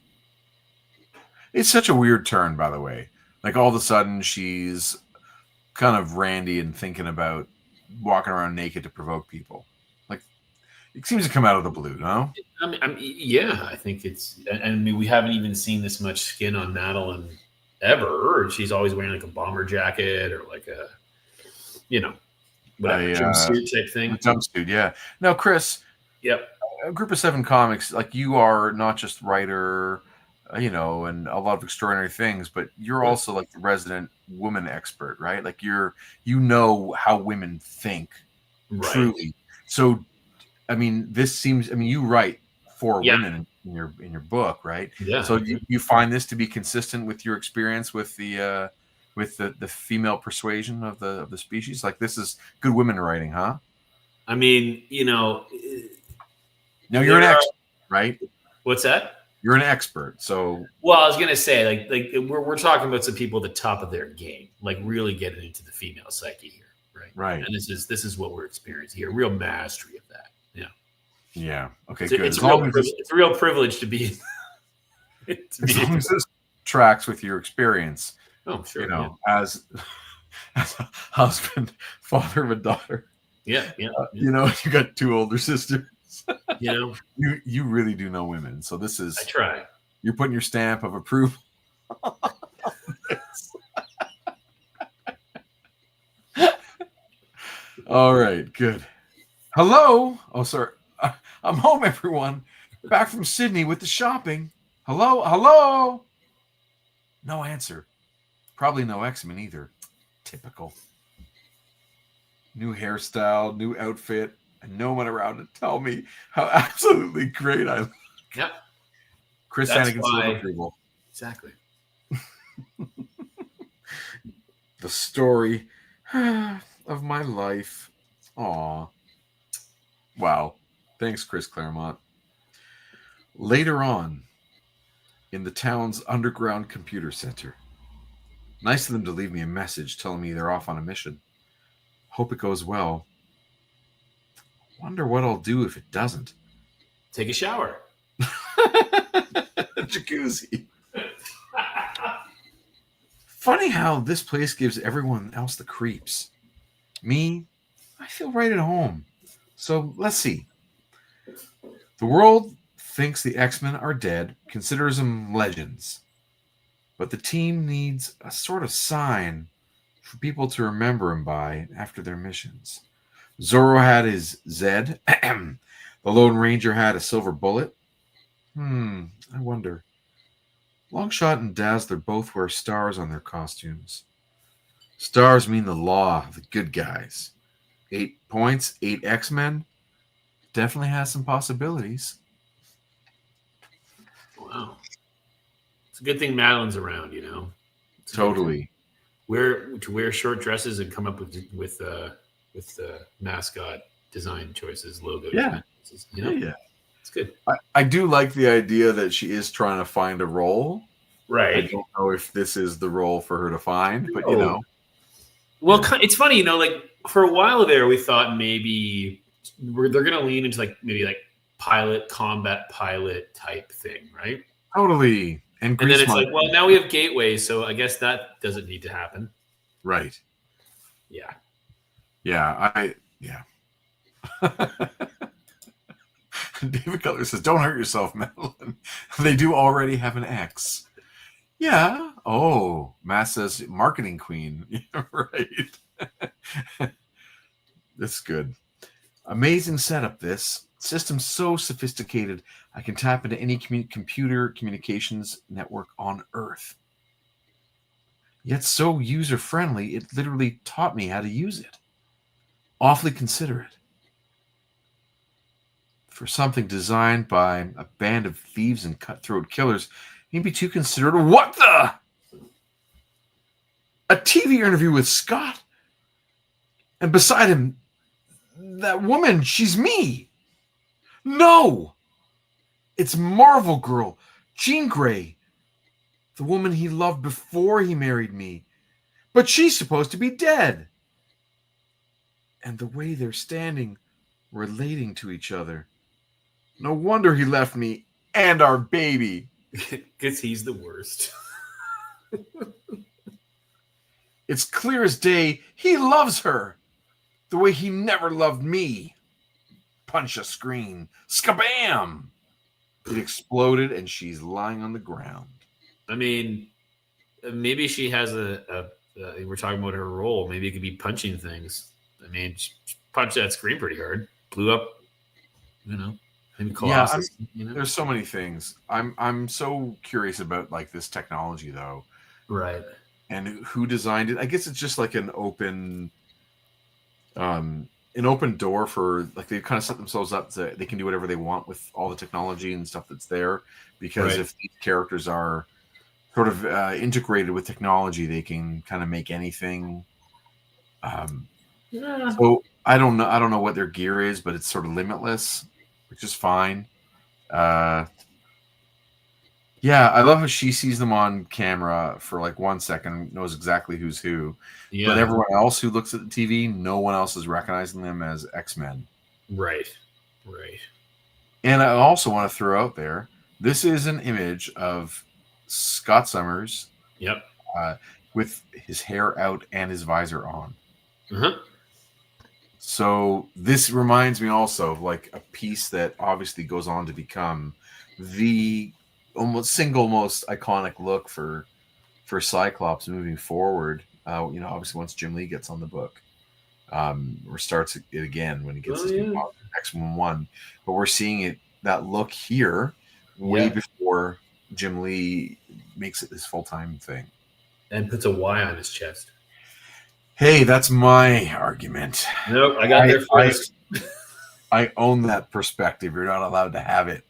It's such a weird turn, by the way. Like, all of a sudden, she's kind of randy and thinking about walking around naked to provoke people. Like, it seems to come out of the blue, no? Yeah, I think it's... I mean, we haven't even seen this much skin on Madeline ever. She's always wearing, like, a bomber jacket or, like, a, whatever, jumpsuit type thing. Jumpsuit, yeah. Now, Chris... Yep. A Group of Seven Comics, like, you are not just writer... and a lot of extraordinary things, but you're also like the resident woman expert, right? Like you know how women think, right. Truly. So, I mean, you write for women in your book, right? Yeah. So you find this to be consistent with your experience with the female persuasion of the species. Like, this is good women writing, huh? I mean, now you're an expert, right? What's that? You're an expert, so. Well, I was gonna say, like we're talking about some people at the top of their game, like really getting into the female psyche here, right? Right. And this is what we're experiencing here, real mastery of that. Yeah. Yeah. Okay. Good. It's a real privilege to be. As long as this tracks with your experience. Oh, sure. As a husband, father of a daughter. Yeah. You got two older sisters. You really do know women, so this is. I try. You're putting your stamp of approval. All right, good. Hello. Oh, sorry. I'm home, everyone. Back from Sydney with the shopping. Hello. No answer. Probably no X-Men either. Typical. New hairstyle, new outfit. And no one around to tell me how absolutely great I look. Yep. Chris Hannigan's approval. Exactly. The story of my life. Aw. Wow. Thanks, Chris Claremont. Later on, in the town's underground computer center. Nice of them to leave me a message telling me they're off on a mission. Hope it goes well. Wonder what I'll do if it doesn't. Take a shower. A jacuzzi. Funny how this place gives everyone else the creeps. Me, I feel right at home. So let's see. The world thinks the X-Men are dead, considers them legends. But the team needs a sort of sign for people to remember them by after their missions. Zorro had his Zed. The Lone Ranger had a silver bullet. I wonder. Longshot and Dazzler both wear stars on their costumes. Stars mean the law, the good guys. 8 points, 8 X-Men. Definitely has some possibilities. Wow. It's a good thing Madeline's around, Totally. To wear short dresses and come up with the mascot design choices, logo. Yeah. Choices, Yeah. It's good. I do like the idea that she is trying to find a role. Right. I don't know if this is the role for her to find, but Well, it's funny, like for a while there, we thought maybe they're going to lean into maybe combat pilot type thing, right? Totally. And then it's Grease like, well, now we have gateways, so I guess that doesn't need to happen. Right. Yeah. Yeah. David Cutler says, "Don't hurt yourself, Madeline. They do already have an X." Yeah. Oh, Matt says, "Marketing queen." Yeah, right. That's good. Amazing setup. This system so sophisticated, I can tap into any computer communications network on Earth. Yet so user-friendly, it literally taught me how to use it. Awfully considerate. For something designed by a band of thieves and cutthroat killers, you'd be too considerate. What the? A TV interview with Scott? And beside him, that woman, she's me. No! It's Marvel Girl, Jean Grey, the woman he loved before he married me. But she's supposed to be dead. And the way they're standing, relating to each other. No wonder he left me and our baby. Because he's the worst. It's clear as day he loves her the way he never loved me. Punch a screen. Skabam! It exploded and she's lying on the ground. I mean, maybe she has we're talking about her role. Maybe it could be punching things. I mean, she punched that screen pretty hard. Blew up, maybe Colossus. There's so many things. I'm so curious about like this technology though. Right. And who designed it. I guess it's just like an open door for like they've kind of set themselves up so they can do whatever they want with all the technology and stuff that's there. Because if these characters are sort of integrated with technology, they can kind of make anything. So I don't know what their gear is, but it's sort of limitless, which is fine. Yeah, I love how she sees them on camera for like 1 second, knows exactly who's who. Yeah. But everyone else who looks at the TV, no one else is recognizing them as X-Men. Right. And I also want to throw out there, this is an image of Scott Summers. Yep. With his hair out and his visor on. Uh-huh. So this reminds me also of like a piece that obviously goes on to become the single most iconic look for Cyclops moving forward. Obviously once Jim Lee gets on the book, or starts it again when he gets X-Men 1, but we're seeing that look here way before Jim Lee makes it his full-time thing and puts a Y on his chest. Hey, that's my argument. Nope, I got there first. I own that perspective. You're not allowed to have it.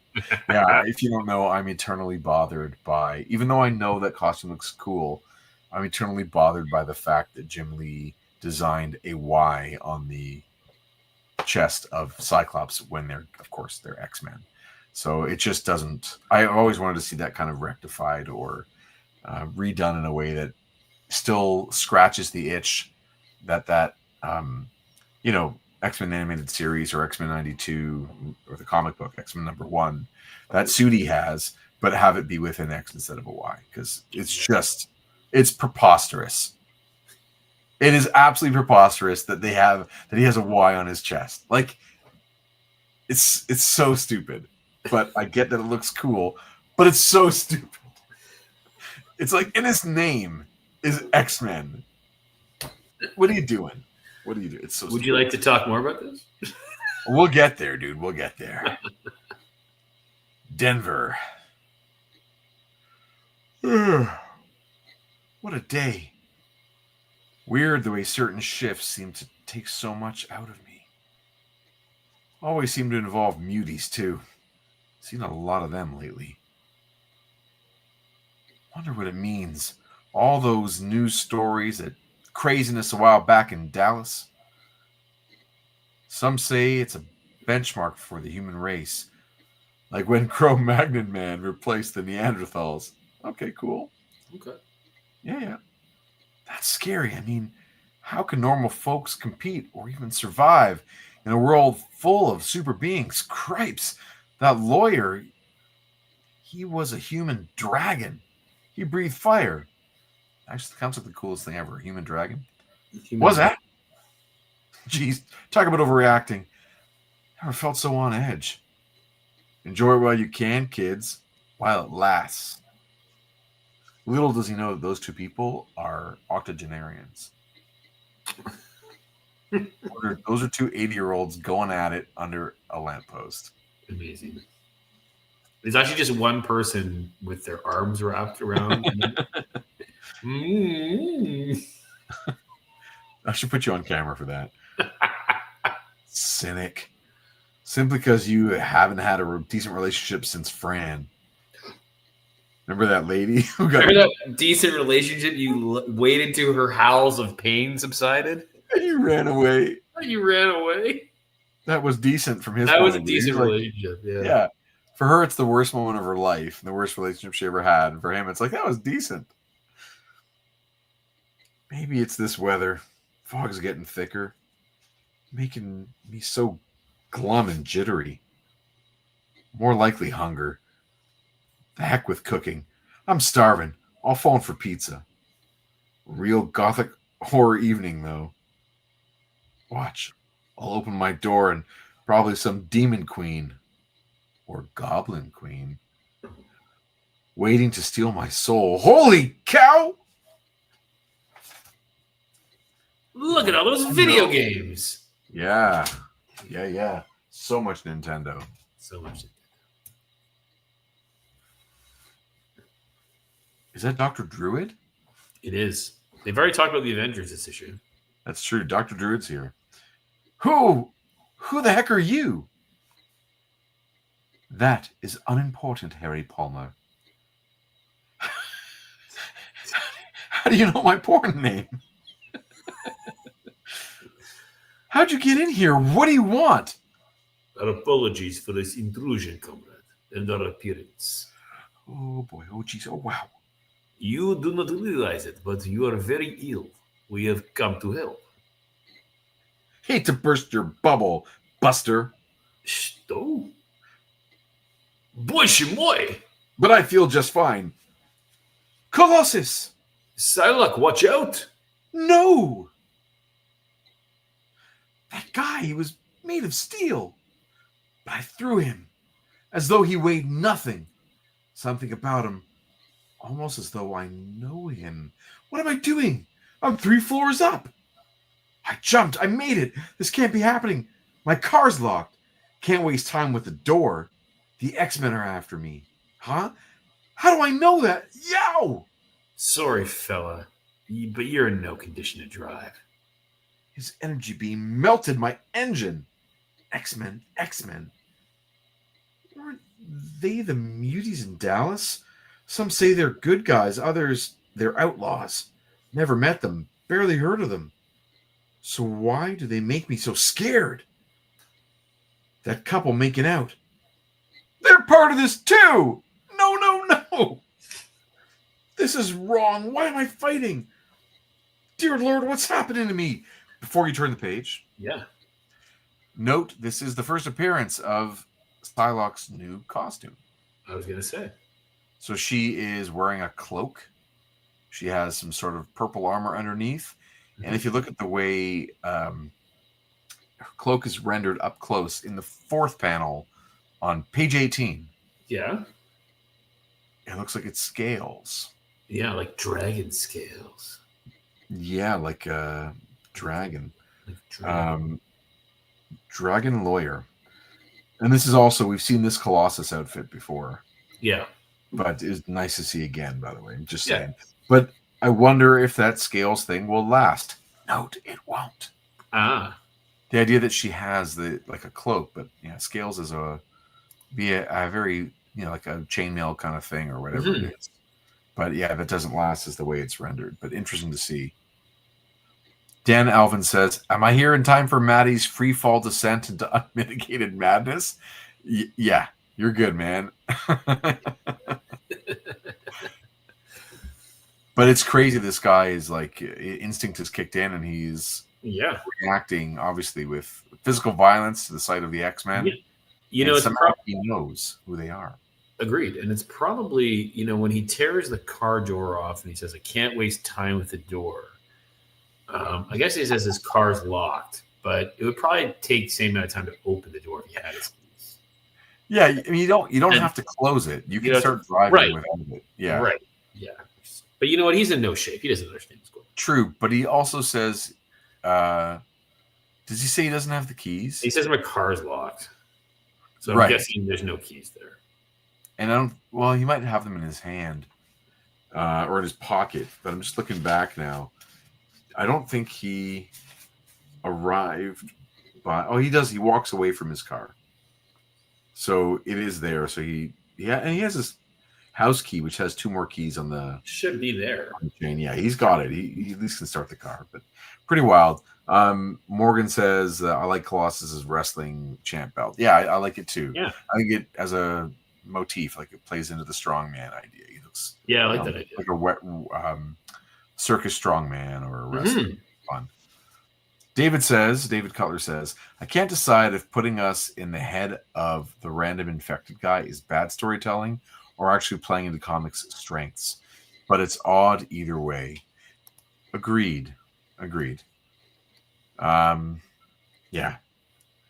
Yeah, if you don't know, I'm eternally bothered by, even though I know that costume looks cool, I'm eternally bothered by the fact that Jim Lee designed a Y on the chest of Cyclops when they're X-Men. So it just doesn't. I always wanted to see that kind of rectified or redone in a way that still scratches the itch that X-Men animated series or X-Men 92 or the comic book X-Men #1, that suit he has, but have it be with an X instead of a Y, because it's preposterous. It is absolutely preposterous that he has a Y on his chest. Like it's so stupid. But I get that it looks cool, but it's so stupid. It's like in his name is X-Men. What are you doing? It's so Would you like to talk more about this? We'll get there, dude. We'll get there. Denver. What a day. Weird the way certain shifts seem to take so much out of me. Always seem to involve muties, too. Seen a lot of them lately. Wonder what it means. All those news stories, that craziness a while back in Dallas. Some say it's a benchmark for the human race. Like when Cro-Magnon Man replaced the Neanderthals. Okay, cool. Okay. Yeah. That's scary. I mean, how can normal folks compete or even survive in a world full of super beings? Cripes. That lawyer, he was a human dragon. He breathed fire. Actually, sounds like the coolest thing ever. A human dragon. Was that? Jeez, talk about overreacting. Never felt so on edge. Enjoy it while you can, kids, while it lasts. Little does he know that those two people are octogenarians. Those are two 80-year-olds going at it under a lamppost. Amazing. It's actually just one person with their arms wrapped around. I should put you on camera for that. Cynic. Simply because you haven't had a decent relationship since Fran. Remember that lady who got... Remember that decent relationship you waited till her howls of pain subsided? And you ran away. You ran away? That was decent from his That point was a of view. decent Like, relationship, yeah. Yeah. For her, it's the worst moment of her life, and the worst relationship she ever had. And for him, it's like, that was decent. Maybe it's this weather. Fog's getting thicker. Making me so glum and jittery. More likely hunger. The heck with cooking. I'm starving. I'll phone for pizza. Real gothic horror evening, though. Watch. I'll open my door and probably some demon queen. Or goblin queen. Waiting to steal my soul. Holy cow! Look at all those video games. Yeah. Yeah. So much Nintendo. So much. Is that Dr. Druid? It is. They've already talked about the Avengers this issue. That's true. Dr. Druid's here. Who the heck are you? That is unimportant, Harry Palmer. How do you know my porn name? How'd you get in here? What do you want? Our apologies for this intrusion, comrade, and our appearance. Oh, boy. Oh, jeez. Oh, wow. You do not realize it, but you are very ill. We have come to help. Hate to burst your bubble, Buster. Что? Больше мой! But I feel just fine. Colossus! Psylocke, watch out! No! That guy, he was made of steel. But I threw him as though he weighed nothing. Something about him, almost as though I know him. What am I doing? I'm 3 floors up. I jumped. I made it. This can't be happening. My car's locked. Can't waste time with the door. The X-Men are after me. Huh? How do I know that? Yow! Sorry, fella, but you're in no condition to drive. His energy beam melted my engine. X-Men. Weren't they the muties in Dallas? Some say they're good guys. Others, they're outlaws. Never met them. Barely heard of them. So why do they make me so scared? That couple making out. They're part of this too! No! This is wrong. Why am I fighting? Dear Lord, what's happening to me? Before you turn the page, Yeah. note this is the first appearance of Psylocke's new costume. I was going to say. So she is wearing a cloak. She has some sort of purple armor underneath. Mm-hmm. And if you look at the way her cloak is rendered up close in the 4th panel on page 18. Yeah. It looks like it's scales. Yeah, like dragon scales. Yeah, like a dragon. Like dragon. Dragon lawyer. And this is also, we've seen this Colossus outfit before. Yeah. But it's nice to see again, by the way. I'm just saying. But I wonder if that scales thing will last. Note, it won't. Ah. The idea that she has like a cloak, but scales is a very like a chainmail kind of thing or whatever it is. But yeah, that doesn't last is the way it's rendered. But interesting to see. Dan Alvin says, "Am I here in time for Maddie's free fall descent into unmitigated madness?" Yeah, you're good, man. But it's crazy. This guy is like instinct has kicked in, and he's reacting obviously with physical violence to the sight of the X-Men. You and know, somehow he knows who they are. agreed. And it's probably, when he tears the car door off and he says, I can't waste time with the door. I guess he says his car's locked, but it would probably take the same amount of time to open the door if he had his keys. Yeah, I mean, you don't have to close it. You can start driving without it. Yeah. Right. Yeah. But you know what? He's in no shape. He doesn't understand school. True, but he also says, does he say he doesn't have the keys? He says my car's locked. So I'm guessing there's no keys there. And he might have them in his hand or in his pocket, but I'm just looking back now. I don't think he arrived by, he does. He walks away from his car. So it is there. So and he has his house key, which has 2 more keys on the should be there. On the chain. Yeah, he's got it. He at least can start the car, but pretty wild. Morgan says, I like Colossus's wrestling champ belt. Yeah, I like it too. Yeah. I think it as a motif, like it plays into the strongman idea. He looks I like that idea. Like a wet circus strongman or a wrestler. Fun. David Cutler says, I can't decide if putting us in the head of the random infected guy is bad storytelling or actually playing into comics' strengths. But it's odd either way. Agreed. Yeah.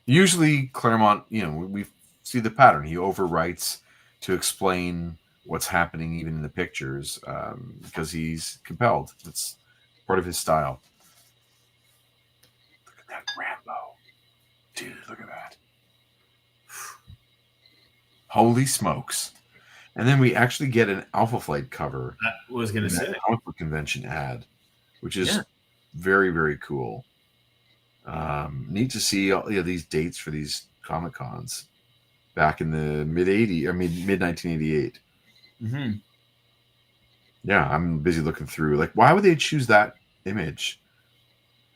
Usually Claremont, we see the pattern. He overwrites to explain what's happening even in the pictures because he's compelled. It's part of his style. Look at that Rambo. Dude, look at that. Holy smokes. And then we actually get an Alpha Flight cover. I was going to say. Comic book convention ad, which is very, very cool. Neat to see all these dates for these Comic Cons back in the mid 1988. Mm-hmm. Yeah, I'm busy looking through. Like, why would they choose that image?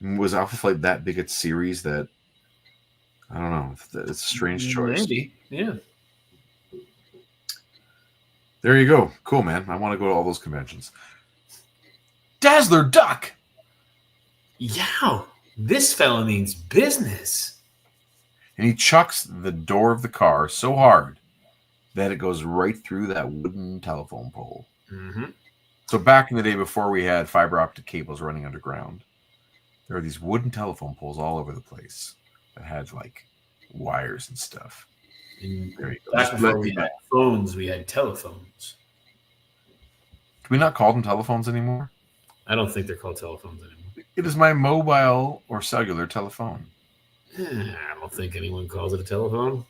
Was Alpha Flight that big a series that I don't know? It's a strange choice. Maybe, yeah. There you go. Cool, man. I want to go to all those conventions. Dazzler Duck. Yeah, this fella means business. And he chucks the door of the car so hard that it goes right through that wooden telephone pole. Mm-hmm. So back in the day before we had fiber optic cables running underground, there were these wooden telephone poles all over the place that had like wires and stuff. There you go. Back before we had phones, we had telephones. Can we not call them telephones anymore? I don't think they're called telephones anymore. It is my mobile or cellular telephone. I don't think anyone calls it a telephone.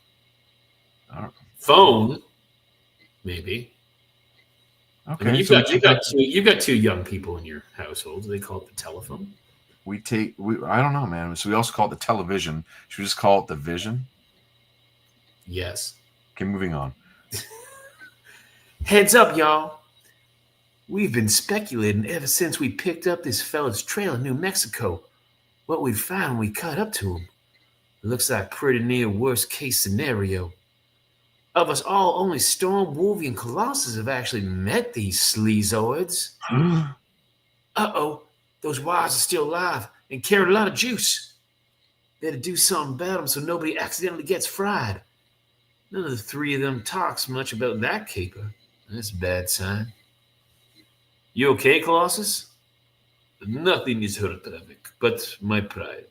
Right. Phone, maybe. Okay. I mean, you've got 2 young people in your household. Do they call it the telephone? I don't know, man. So we also call it the television. Should we just call it the vision? Yes. Okay, moving on. Heads up, y'all. We've been speculating ever since we picked up this fella's trail in New Mexico what we'd find when we caught up to him. It looks like pretty near worst case scenario. Of us all, only Storm, Wolvie, and Colossus have actually met these sleazoids. Uh-oh, those wires are still alive and carried a lot of juice. Better do something about them so nobody accidentally gets fried. None of the 3 of them talks much about that caper. That's a bad sign. You okay, Colossus? Nothing is hurt, Trevik, but my pride.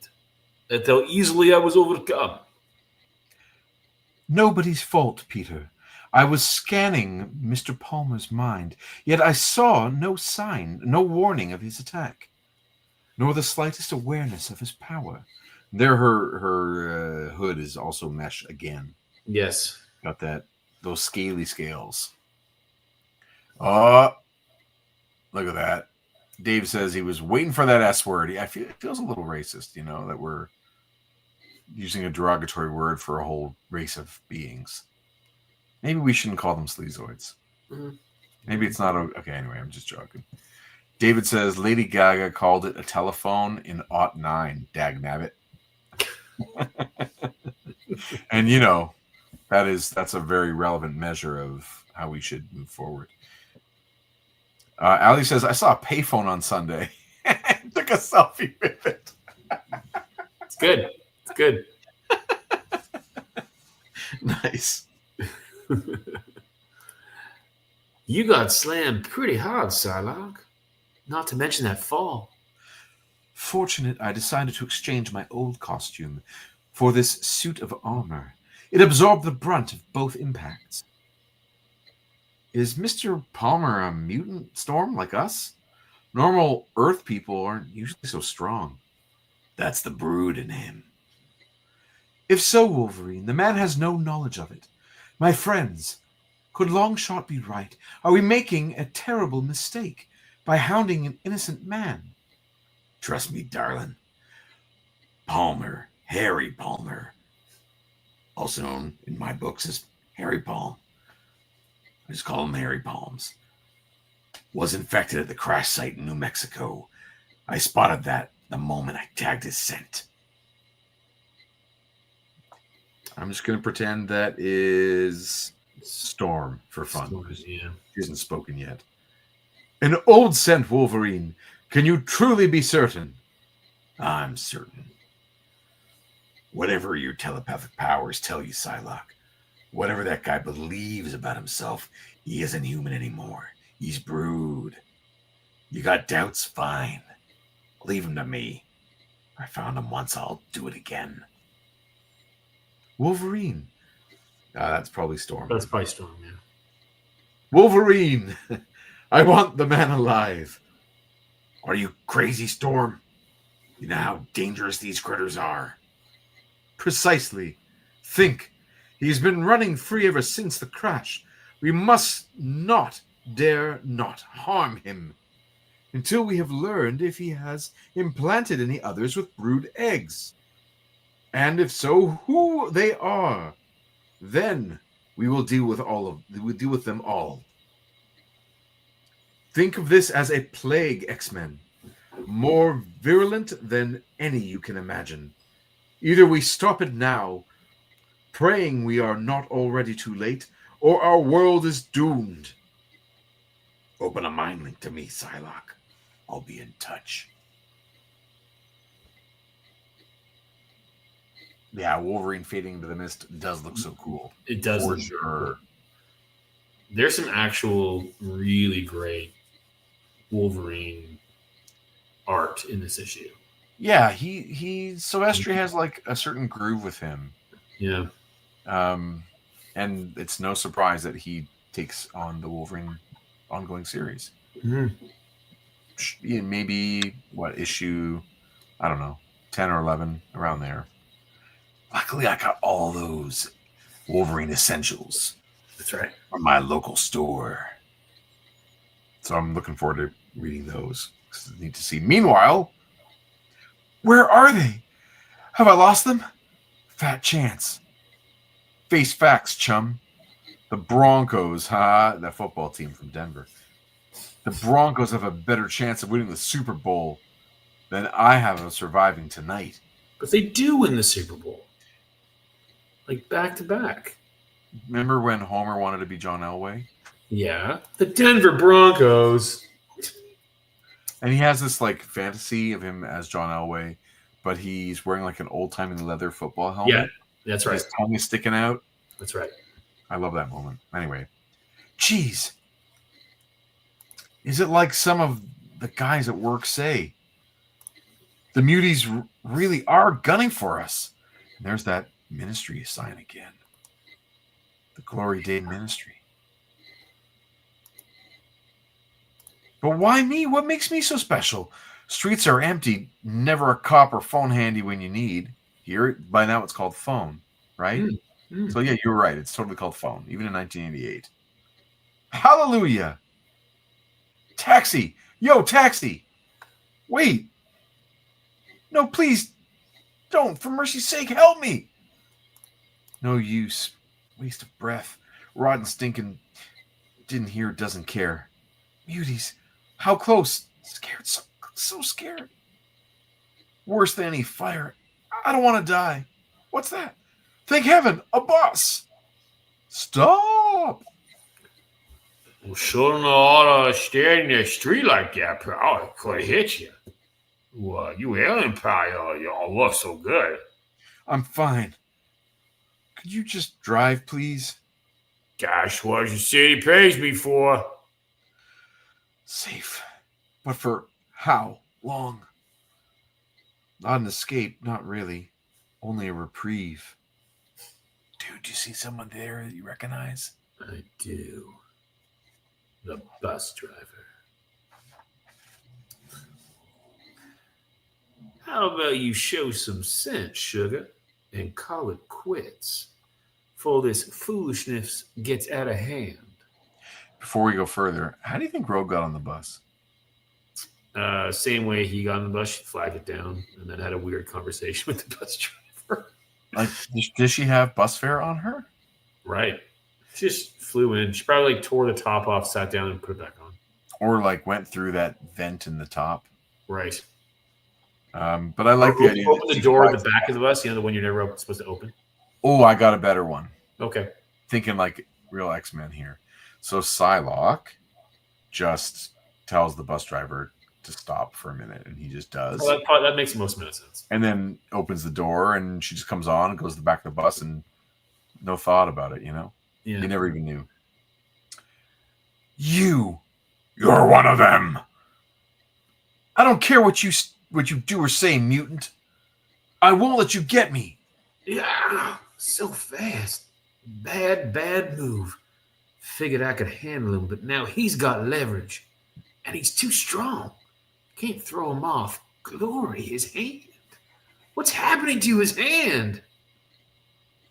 At how easily I was overcome. Nobody's fault, Peter. I was scanning Mr. Palmer's mind, yet I saw no sign, no warning of his attack, nor the slightest awareness of his power. There, her hood is also mesh again. Yes. Got those scaly scales. Oh, look at that. Dave says he was waiting for that S word. It feels a little racist, that we're using a derogatory word for a whole race of beings. Maybe we shouldn't call them sleazoids. Mm-hmm. Maybe it's not okay. Anyway, I'm just joking. David says Lady Gaga called it a telephone in '09. Dagnabbit. And that's a very relevant measure of how we should move forward. Ali says, I saw a payphone on Sunday. Took a selfie with it. It's good. It's good. Nice. You got slammed pretty hard, Psylocke. Not to mention that fall. Fortunate I decided to exchange my old costume for this suit of armor. It absorbed the brunt of both impacts. Is Mr. Palmer a mutant Storm like us? Normal Earth people aren't usually so strong. That's the brood in him. If so, Wolverine, the man has no knowledge of it. My friends, could Longshot be right? Are we making a terrible mistake by hounding an innocent man? Trust me, darling. Palmer, Harry Palmer, also known in my books as Harry Palm, I just call him Harry Palms, was infected at the crash site in New Mexico. I spotted that the moment I tagged his scent. I'm just going to pretend that is Storm for fun. Storm, yeah. She hasn't spoken yet. An old scent, Wolverine. Can you truly be certain? I'm certain. Whatever your telepathic powers tell you, Psylocke, whatever that guy believes about himself, he isn't human anymore. He's brood. You got doubts? Fine. Leave him to me. I found him once, I'll do it again. Wolverine. That's probably Storm. That's probably Storm, yeah. Wolverine! I want the man alive. Are you crazy, Storm? You know how dangerous these critters are. Precisely. Think. He's been running free ever since the crash. We must not dare not harm him until we have learned if he has implanted any others with brood eggs. And if so, who they are. Then we will deal with them all. Think of this as a plague, X-Men. More virulent than any you can imagine. Either we stop it now, praying we are not already too late, or our world is doomed. Open a mind link to me, Psylocke. I'll be in touch. Yeah, Wolverine fading into the mist does look so cool. It does. For sure. Cool. There's some actual really great Wolverine art in this issue. Yeah, Silvestri has like a certain groove with him. Yeah. And it's no surprise that he takes on the Wolverine ongoing series. Mm-hmm. Maybe issue, I don't know, 10 or 11, around there. Luckily, I got all those Wolverine essentials. That's right. From my local store. So I'm looking forward to reading those. I need to see. Meanwhile, where are they? Have I lost them? Fat chance. Face facts, chum. The Broncos, that football team from Denver. The Broncos have a better chance of winning the Super Bowl than I have of surviving tonight. But they do win the Super Bowl. Like back to back. Remember when Homer wanted to be John Elway? Yeah. The Denver Broncos. And he has this like fantasy of him as John Elway, but he's wearing like an old-timey leather football helmet. Yeah, that's right. His tongue is sticking out. That's right. I love that moment. Anyway. Jeez. Is it like some of the guys at work say? The muties really are gunning for us. And there's that ministry sign again. The Glory Day Ministry. But why me? What makes me so special? Streets are empty. Never a cop or phone handy when you need. Here, by now it's called phone, right? So yeah, you're right. It's totally called phone, even in 1988. Hallelujah. Taxi. Yo, taxi. Wait. No, please don't. For mercy's sake, help me. No use. Waste of breath. Rotten, stinking. Didn't hear, doesn't care. Muties. How close? Scared. So scared. Worse than any fire. I don't want to die. What's that? Thank heaven. A bus. Stop. Well, shouldn't ought to stay in the street like that. Probably could hit you. Well, you alien probably you all look so good. I'm fine. Could you just drive, please? Gosh, what the city pays me for? Safe. But for how long? Not an escape, not really. Only a reprieve. Dude, do you see someone there that you recognize? I do. The bus driver. How about you show some sense, sugar, and call it quits before this foolishness gets out of hand? Before we go further, how do you think Rogue got on the bus? Same way he got on the bus, she flagged it down, and then had a weird conversation with the bus driver. Like, does she have bus fare on her? Right. She just flew in. She probably tore the top off, sat down, and put it back on. Or went through that vent in the top. Right. But I like the idea. Open the door at the back of the bus, the one you're never supposed to open. Oh, I got a better one. Okay. Thinking like real X-Men here. So Psylocke just tells the bus driver to stop for a minute, and he just does. Well, that makes the most amount of sense. And then opens the door, and she just comes on and goes to the back of the bus, and no thought about it, Yeah. You never even knew. You're one of them. I don't care what you do or say, mutant. I won't let you get me. Yeah, so fast. Bad move. Figured I could handle him, but now he's got leverage. And he's too strong. Can't throw him off. Glory, his hand. What's happening to his hand?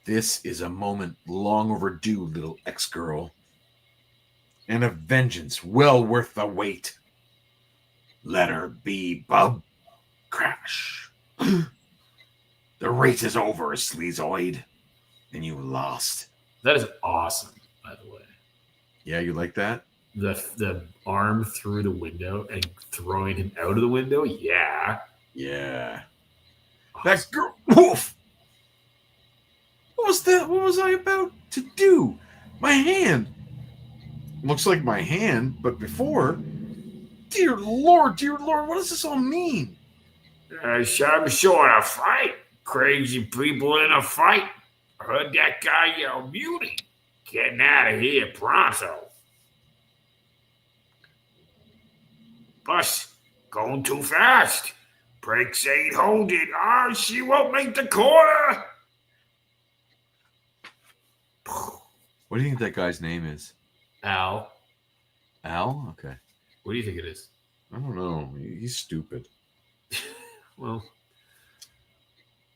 This is a moment long overdue, little X-girl. And a vengeance well worth the wait. Let her be, bub. Crash. The race is over, sleazoid. And you lost. That is awesome, by the way. Yeah, you like that? The arm through the window and throwing him out of the window? Yeah. Yeah. Awesome. That girl. Woof! What was that? What was I about to do? My hand. Looks like my hand, but before. Dear Lord, what does this all mean? I'm showing a fight. Crazy people in a fight. Heard that guy yell beauty. Getting out of here pronto. Bus going too fast. Brakes ain't holding. She won't make the corner. What do you think that guy's name is? Al. Al? Okay. What do you think it is? I don't know. He's stupid. Well,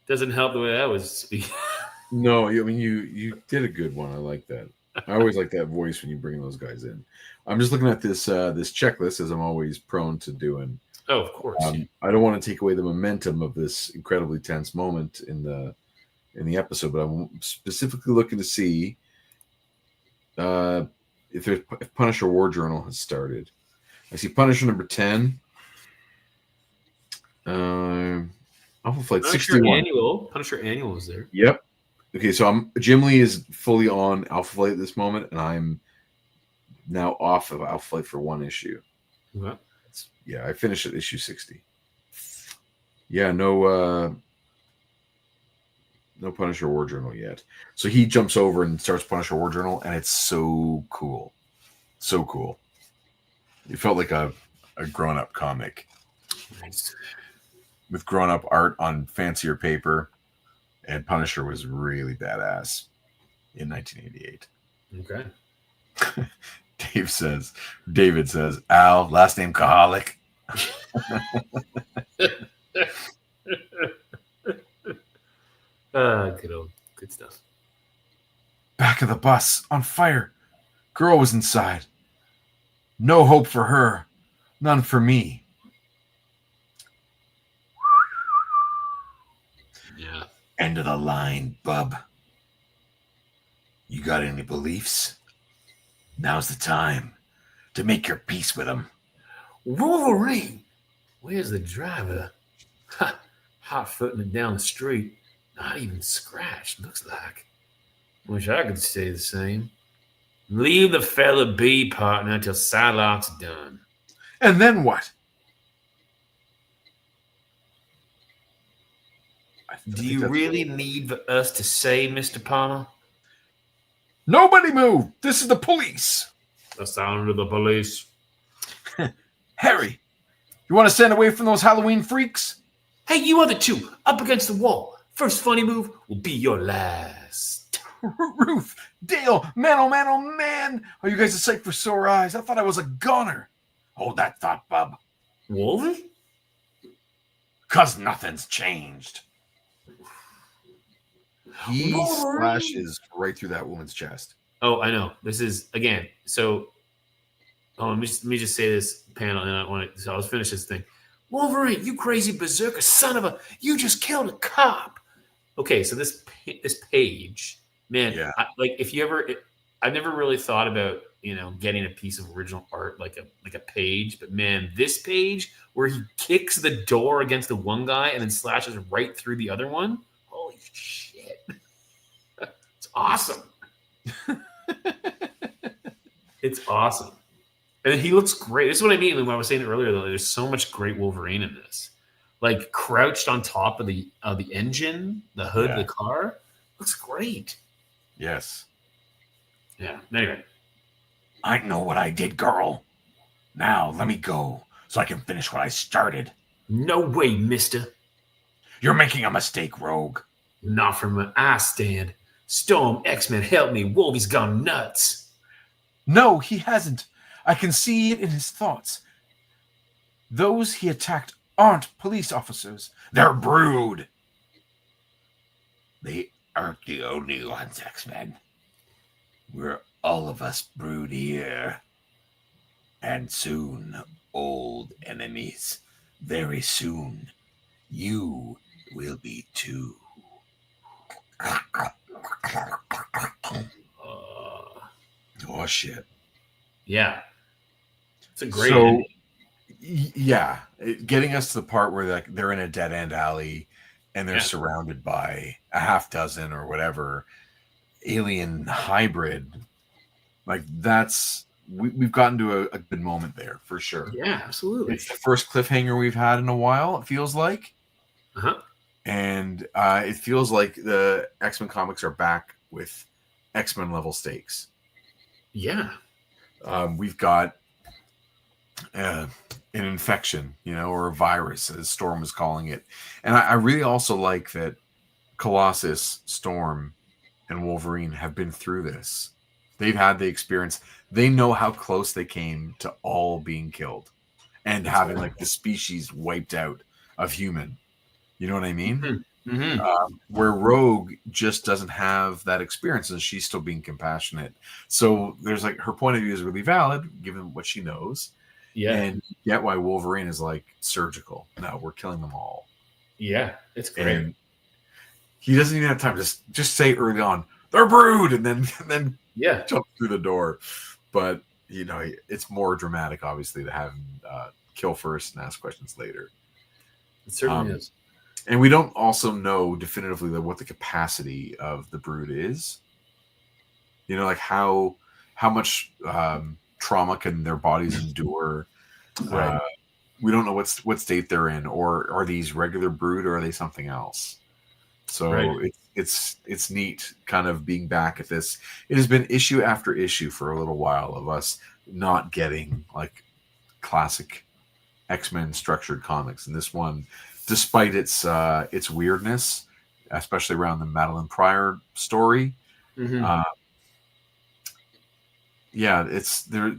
doesn't help the way I was speaking. No, I mean you did a good one. I like that. I always like that voice when you bring those guys in. I'm just looking at this this checklist, as I'm always prone to doing. Oh, of course. I don't want to take away the momentum of this incredibly tense moment in the episode, but I'm specifically looking to see if Punisher War Journal has started. I see Punisher number 10. Alpha Flight 61. Punisher Annual is there. Yep. Okay, so Jim Lee is fully on Alpha Flight at this moment, and I'm now off of Alpha Flight for one issue. Okay. Yeah, I finished at issue 60. Yeah, no Punisher War Journal yet. So he jumps over and starts Punisher War Journal, and it's so cool. So cool. It felt like a grown-up comic. Nice. With grown-up art on fancier paper, and Punisher was really badass in 1988. Okay. David says, Al, last name Kaholic. Good stuff. Back of the bus, on fire. Girl was inside. No hope for her. None for me. Yeah. End of the line, bub. You got any beliefs? Now's the time to make your peace with them. Wolverine! Where's the driver? Hot footing it down the street. Not even scratched, looks like. Wish I could stay the same. Leave the fella be, partner, until Psylocke's done. And then what? Do you really need us to say, Mr. Palmer? Nobody move! This is the police! The sound of the police. Harry, you want to stand away from those Halloween freaks? Hey, you other two, up against the wall. First funny move will be your last. Ruth, Dale, man, oh man, oh man! Are you guys a sight for sore eyes? I thought I was a goner. Hold that thought, bub. Wolvie? 'Cause nothing's changed. He slashes right through that woman's chest. Oh, I know. This is, again, so let me just say this panel, and I want to, so I'll finish this thing. Wolverine, you crazy berserker son of a, you just killed a cop. Okay, so this page, man, Yeah. if you ever, I've never really thought about, getting a piece of original art like a page, but man, this page where he kicks the door against the one guy and then slashes right through the other one. Holy shit. It's awesome. It's awesome. And he looks great. This is what I mean when I was saying it earlier, though. There's so much great Wolverine in this. Like crouched on top of the engine, the hood of the car. Looks great. Yes. Yeah. Anyway. I know what I did, girl. Now let me go so I can finish what I started. No way, mister. You're making a mistake, Rogue. Not from where I stand. Storm, X-Men, help me. Wolvie's gone nuts. No, he hasn't. I can see it in his thoughts. Those he attacked aren't police officers. They're BROOD. They aren't the only ones, X-Men. We're all of us BROOD here. And soon, old enemies. Very soon, you will be too. Oh, shit. Yeah. It's a great ending. Yeah. Getting us to the part where they're in a dead-end alley and they're surrounded by a half dozen or whatever alien hybrid. Like, that's... We've gotten to a good moment there, for sure. Yeah, absolutely. It's the first cliffhanger we've had in a while, it feels like. Uh-huh. And it feels like the X-Men comics are back with X-Men level stakes. Yeah. We've got an infection, or a virus, as Storm is calling it. And I really also like that Colossus, Storm, and Wolverine have been through this. They've had the experience. They know how close they came to all being killed and having like the species wiped out of human. You know what I mean? Mm-hmm. Mm-hmm. Where Rogue just doesn't have that experience and she's still being compassionate. So there's like her point of view is really valid given what she knows. Yeah. And you get why Wolverine is like surgical. No, we're killing them all. Yeah, it's great. And he doesn't even have time to just say early on, they're BROOD, and then jump through the door. But it's more dramatic, obviously, to have him kill first and ask questions later. It certainly is. And we don't also know definitively what the capacity of the BROOD is. Like how much trauma can their bodies endure. Right. We don't know what state they're in, or are these regular BROOD, or are they something else? So it's neat kind of being back at this. It has been issue after issue for a little while of us not getting like classic X-Men structured comics. And this one, despite its weirdness, especially around the Madeline Pryor story, it's there.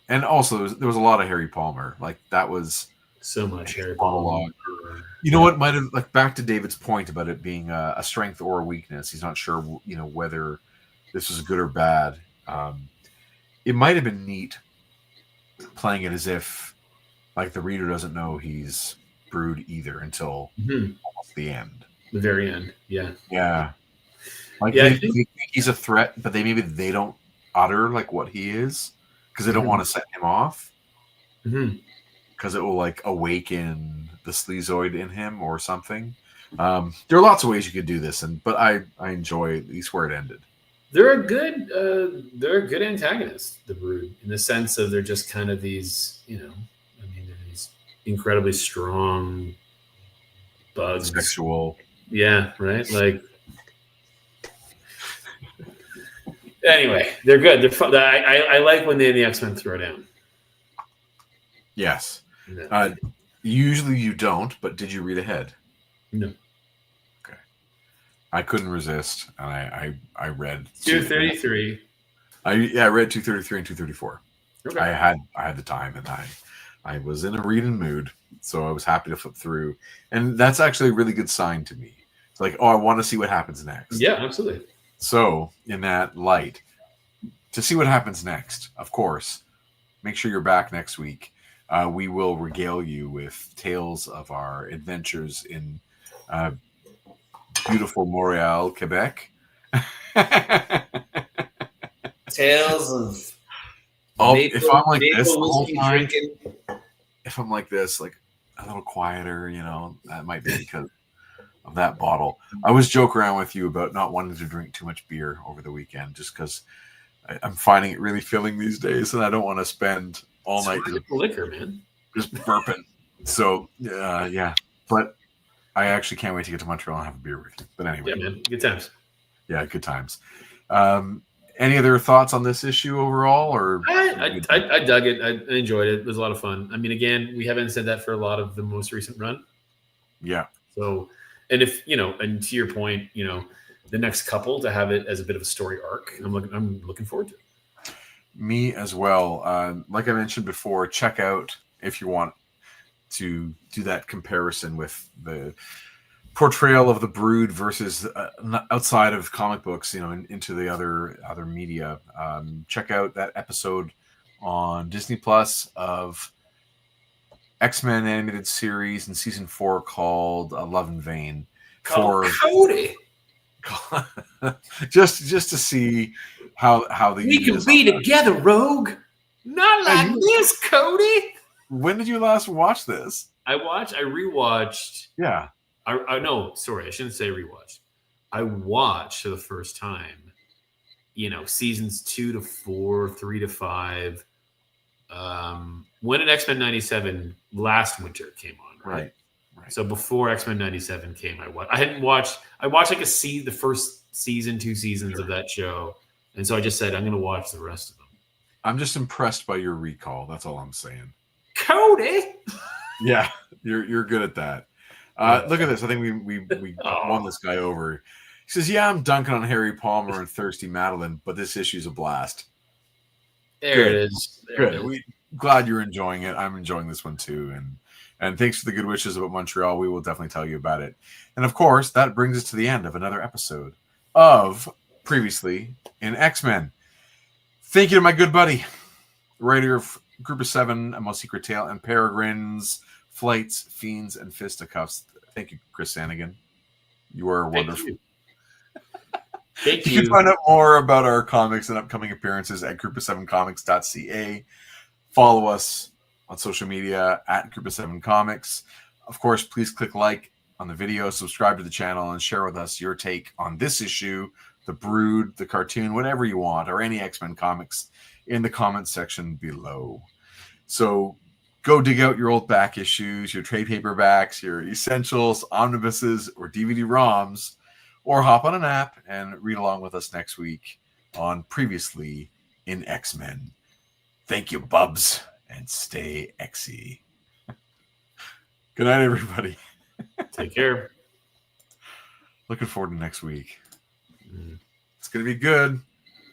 And also there was a lot of Harry Palmer. Like that was so much Harry Palmer. You know what might have, like, back to David's point about it being a strength or a weakness. He's not sure, whether this was good or bad. It might have been neat playing it as if, like, the reader doesn't know he's BROOD either until almost the end. The very end, yeah. Yeah. Like, they think he's a threat, but maybe they don't utter, like, what he is because they don't want to set him off. Because it will, like, awaken the sleazoid in him or something. There are lots of ways you could do this, but I enjoy at least where it ended. They're a good antagonist, the BROOD, in the sense of they're just kind of these, they're these incredibly strong bugs. Sexual. Yeah, right. Like, anyway, they're good. They're fun. I like when they and the X-Men throw down. Yes. No. Usually you don't, but did you read ahead? No. Okay. I couldn't resist, and I read 233. I read 233 and 234. Okay. I had the time, and I was in a reading mood, so I was happy to flip through, and that's actually a really good sign to me. It's like, oh, I want to see what happens next. Yeah, absolutely. So, in that light, to see what happens next, of course, make sure you're back next week. We will regale you with tales of our adventures in beautiful Montreal, Quebec. Tales of If I'm like this the whole whiskey time, drinking. if I'm like this, like a little quieter, that might be because of that bottle. I was joking around with you about not wanting to drink too much beer over the weekend, just because I'm finding it really filling these days, and I don't want to spend all night liquor, man. Just burping. So yeah, but I actually can't wait to get to Montreal and have a beer with you. But anyway, yeah, man, good times. Yeah, good times. Any other thoughts on this issue overall, or I dug it. I enjoyed it. It was a lot of fun. I mean, again, we haven't said that for a lot of the most recent run. Yeah. So, and if and to your point, the next couple to have it as a bit of a story arc, I'm looking forward to it. Me as well. Like I mentioned before, check out if you want to do that comparison with the portrayal of the Brood versus outside of comic books, into the other media. Check out that episode on Disney Plus of X-Men animated series in season 4 called Love in Vain. For Cody, just to see how we can be together, Rogue. Not like this, Cody. When did you last watch this? I rewatched. Yeah. No, sorry, I shouldn't say rewatched. I watched for the first time, seasons 2 to 4, 3 to 5. When did X-Men 97 last winter came on, right? So before X-Men 97 came, I watched like the first season, 2 seasons of that show. And so I just said, I'm going to watch the rest of them. I'm just impressed by your recall. That's all I'm saying. Cody. Yeah, you're good at that. Look at this. I think we won this guy over. He says, yeah, I'm dunking on Harry Palmer and Thirsty Madeline, but this issue's a blast. There it is. Good. Glad you're enjoying it. I'm enjoying this one too. And thanks for the good wishes about Montreal. We will definitely tell you about it. And of course, that brings us to the end of another episode of Previously in X-Men. Thank you to my good buddy, writer of Group of 7, A Most Secret Tale, and Peregrines, Flights, Fiends, and Fisticuffs. Thank you, Chris Sanigan. You are wonderful. Thank you. You can find out more about our comics and upcoming appearances at group7comics.ca. Follow us on social media at Group of 7 Comics. Of course, please click like on the video, subscribe to the channel, and share with us your take on this issue, the Brood, the cartoon, whatever you want, or any X-Men comics in the comments section below. So go dig out your old back issues, your trade paperbacks, your essentials, omnibuses, or DVD-ROMs, or hop on an app and read along with us next week on Previously in X-Men. Thank you, bubs, and stay Xy. Good night, everybody. Take care. Looking forward to next week. It's going to be good.